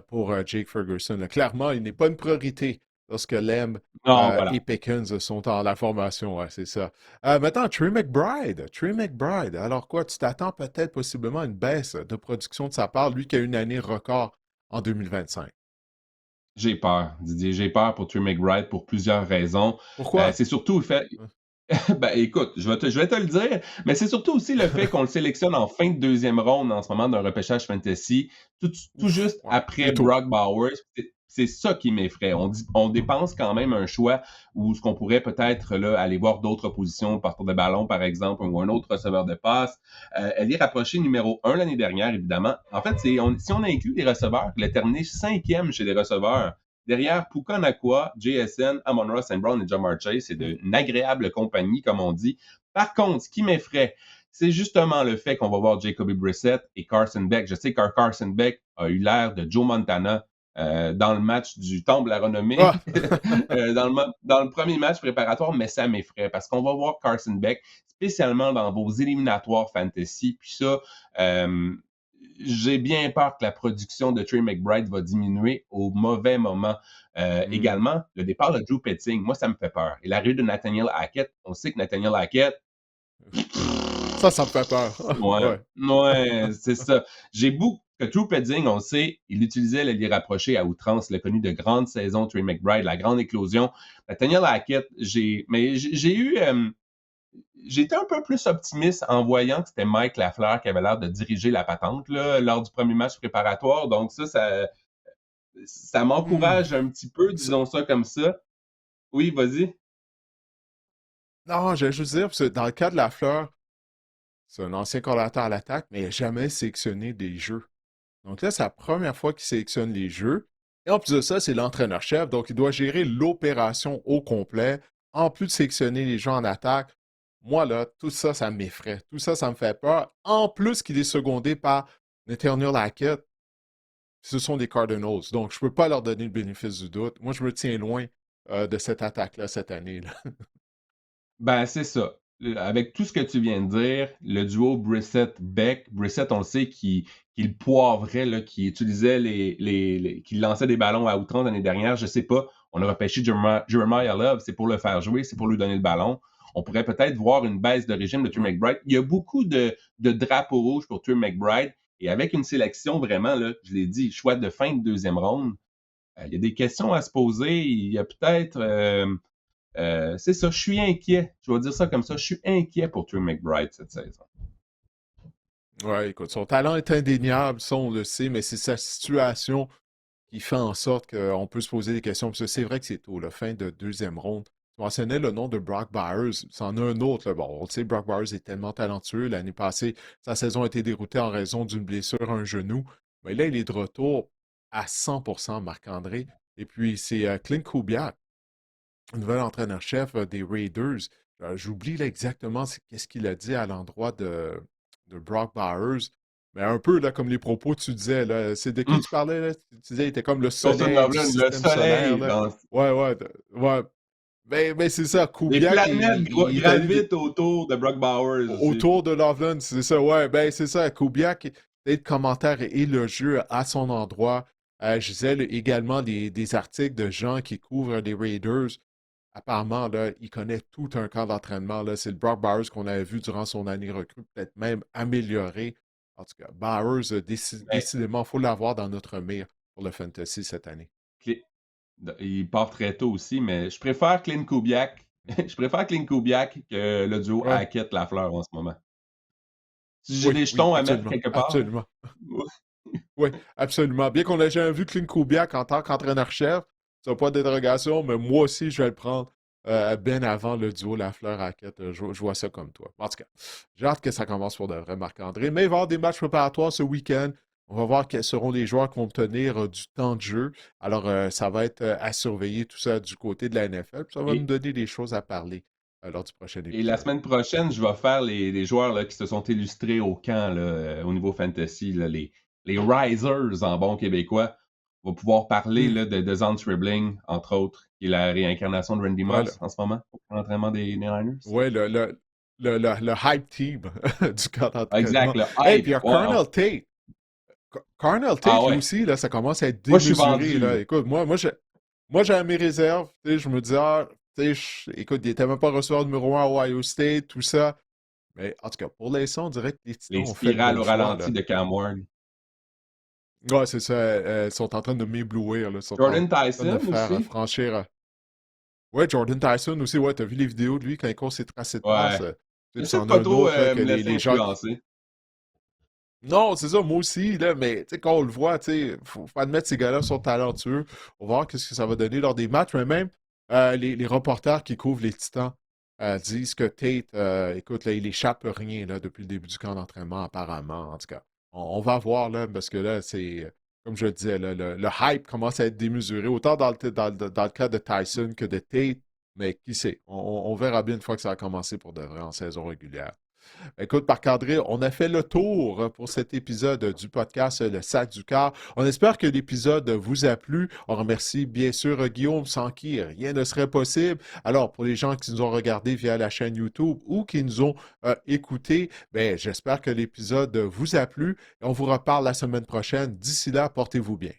pour Jake Ferguson, là. Clairement, il n'est pas une priorité lorsque Lamb Non, voilà. et Pickens sont en la formation. Ouais, c'est ça. Maintenant, Trey McBride. Trey McBride. Alors quoi, tu t'attends peut-être possiblement à une baisse de production de sa part, lui qui a une année record en 2025. J'ai peur, Didier. J'ai peur pour Trey McBride pour plusieurs raisons. Pourquoi? C'est surtout le fait. Ben écoute, je vais te le dire, mais c'est surtout aussi le fait qu'on le sélectionne en fin de deuxième ronde en ce moment d'un repêchage fantasy, tout Ouf, juste ouais, après c'est tôt. Brock Bowers. C'est ça qui m'effraie. On dépense quand même un choix où ce qu'on pourrait peut-être là, aller voir d'autres positions, porteur de ballon par exemple, ou un autre receveur de passe. Elle est rapprochée numéro 1 l'année dernière, évidemment. En fait, si on inclut les receveurs, elle a terminé 5e chez les receveurs. Derrière Puka Nacua, JSN, Amon-Ra St. Brown et Jamar Chase, c'est une agréable compagnie, comme on dit. Par contre, ce qui m'effraie, c'est justement le fait qu'on va voir Jacoby Brissett et Carson Beck. Je sais que Carson Beck a eu l'air de Joe Montana dans le match du Temple à la renommée, Ah! dans le premier match préparatoire, mais ça m'effraie parce qu'on va voir Carson Beck, spécialement dans vos éliminatoires fantasy. Puis ça, j'ai bien peur que la production de Trey McBride va diminuer au mauvais moment. Également, le départ de Drew Petting, moi, ça me fait peur. Et l'arrivée de Nathaniel Hackett, on sait que Nathaniel Hackett, Ça me fait peur. ouais, Ouais. ouais, c'est ça. J'ai beaucoup que Drew Petting, on le sait, il utilisait l'allié rapproché à outrance. Il a connu de grandes saisons, Trey McBride, la grande éclosion. Nathaniel Hackett, j'ai eu... J'étais un peu plus optimiste en voyant que c'était Mike Lafleur qui avait l'air de diriger la patente là, lors du premier match préparatoire. Donc ça Hmm. m'encourage un petit peu, Ça- disons ça comme ça. Oui, vas-y. Non, j'allais juste dire, parce que dans le cas de Lafleur, c'est un ancien coordinateur à l'attaque, mais il n'a jamais sélectionné des jeux. Donc là, c'est la première fois qu'il sélectionne les jeux. Et en plus de ça, c'est l'entraîneur-chef, donc il doit gérer l'opération au complet, en plus de sélectionner les gens en attaque. Moi, là, tout ça, ça m'effraie. Tout ça, ça me fait peur. En plus qu'il est secondé par Nathaniel Hackett, ce sont des Cardinals. Donc, je ne peux pas leur donner le bénéfice du doute. Moi, je me tiens loin de cette attaque-là cette année, là. Ben, c'est ça. Avec tout ce que tu viens de dire, le duo Brissett-Beck, Brissett, on le sait, qui le poivrait, là, qui utilisait qui lançait des ballons à outrance l'année dernière, je sais pas. On a repêché Jeremiah Love, c'est pour le faire jouer, c'est pour lui donner le ballon. On pourrait peut-être voir une baisse de régime de Trey McBride. Il y a beaucoup de drapeaux rouges pour Trey McBride. Et avec une sélection vraiment, là, je l'ai dit, choix de fin de deuxième ronde, il y a des questions à se poser. Il y a peut-être... c'est ça, je suis inquiet. Je vais dire ça comme ça. Je suis inquiet pour Trey McBride cette saison. Ouais, écoute, son talent est indéniable, ça, on le sait, mais c'est sa situation qui fait en sorte qu'on peut se poser des questions. Parce que c'est vrai que c'est tôt, la fin de deuxième ronde. Tu mentionnais le nom de Brock Bowers. C'en a un autre. Là. Bon, on le sait, Brock Bowers est tellement talentueux. L'année passée, sa saison a été déroutée en raison d'une blessure à un genou. Mais là, il est de retour à 100%, Marc-André. Et puis, c'est Clint Kubiak, le nouvel entraîneur-chef des Raiders. J'oublie là, exactement qu'est-ce qu'il a dit à l'endroit de Brock Bowers. Mais un peu là, comme les propos que tu disais, là, c'est de qui tu parlais, là? Tu disais, il était comme le Colton soleil du Loveland, le système solaire, soleil là. dans Ouais, ouais, ouais. Mais c'est ça, les Kubiak, planètes il est allé gravitent autour de Brock Bowers aussi. autour de Loveland, c'est ça, ouais, ben c'est ça, Kubiak, peut-être commentaire et élogieux à son endroit. Je disais également des articles de gens qui couvrent les Raiders. Apparemment, là, il connaît tout un camp d'entraînement. Là. C'est le Brock Bowers qu'on avait vu durant son année recrue, peut-être même amélioré. En tout cas, Bowers, Mais, décidément, il faut l'avoir dans notre mire pour le Fantasy cette année. il part très tôt aussi, mais je préfère Clint Kubiak. Je préfère Clint Kubiak que le duo Ouais. Hackett-Lafleur en ce moment. Si j'ai Oui, des oui, jetons à mettre absolument. quelque part. Absolument. Oui, absolument. Bien qu'on ait jamais vu Clint Kubiak en tant qu'entraîneur-chef, ça n'a pas d'interrogation, mais moi aussi, je vais le prendre bien avant le duo Lafleur-Hackett. Je vois ça comme toi. En tout cas, j'ai hâte que ça commence pour de vrai, Marc-André. Mais il va y avoir des matchs préparatoires ce week-end. On va voir quels seront les joueurs qui vont obtenir du temps de jeu. Alors, ça va être à surveiller tout ça du côté de la NFL. Puis ça va nous Et, donner des choses à parler lors du prochain et la épisode. semaine prochaine, je vais faire les joueurs là, qui se sont illustrés au camp là, au niveau fantasy, là, les Risers en bon québécois. On va pouvoir parler Hmm. là, de Zan Tribling, entre autres, qui est la réincarnation de Randy Voilà. Moss en ce moment, pour l'entraînement des Niners. Ouais, le hype team du camp d'entraînement. Exact, le Et puis il hype. y a Wow. Colonel Tate. Colonel Ah Tate, lui ouais. aussi, là, ça commence à être Moi, je suis démesuré. vendu, Là. là. Écoute, moi, Moi, j'avais mes réserves. Je me disais, écoute, il était même pas receveur numéro 1 à Ohio State, tout ça. Mais en tout cas, pour l'instant, on dirait que les Titans Les ont fait le spirales bon au choix, ralenti là. de Cam Ward. Ouais, c'est ça. Ils sont en train de m'éblouir, là. Ils sont en Jordan train de me Tyson faire aussi. franchir. Ouais, Jordan Tyson aussi, ouais, t'as vu les vidéos de lui quand il court ses tracés de passe. Ouais. Tu sais, J'essaie de c'en a pas un trop autre, là, que me laisser les gens. influencer. Non, c'est ça, moi aussi, là, mais tu sais, quand on le voit, tu sais, faut admettre que ces gars-là sont talentueux. On va voir qu'est-ce que ça va donner lors des matchs, mais même les reporters qui couvrent les Titans disent que Tate, écoute, là, il échappe rien là, depuis le début du camp d'entraînement, apparemment, en tout cas. On va voir, là, parce que là, c'est, comme je le disais, là, le hype commence à être démesuré, autant dans le cas de Tyson que de Tate, mais qui sait, on verra bien une fois que ça a commencé pour de vrai en saison régulière. Écoute, Marc-André, on a fait le tour pour cet épisode du podcast Le Sac du Cœur. On espère que l'épisode vous a plu. On remercie bien sûr Guillaume, sans qui rien ne serait possible. Alors, pour les gens qui nous ont regardés via la chaîne YouTube ou qui nous ont écoutés, ben, j'espère que l'épisode vous a plu. On vous reparle la semaine prochaine. D'ici là, portez-vous bien.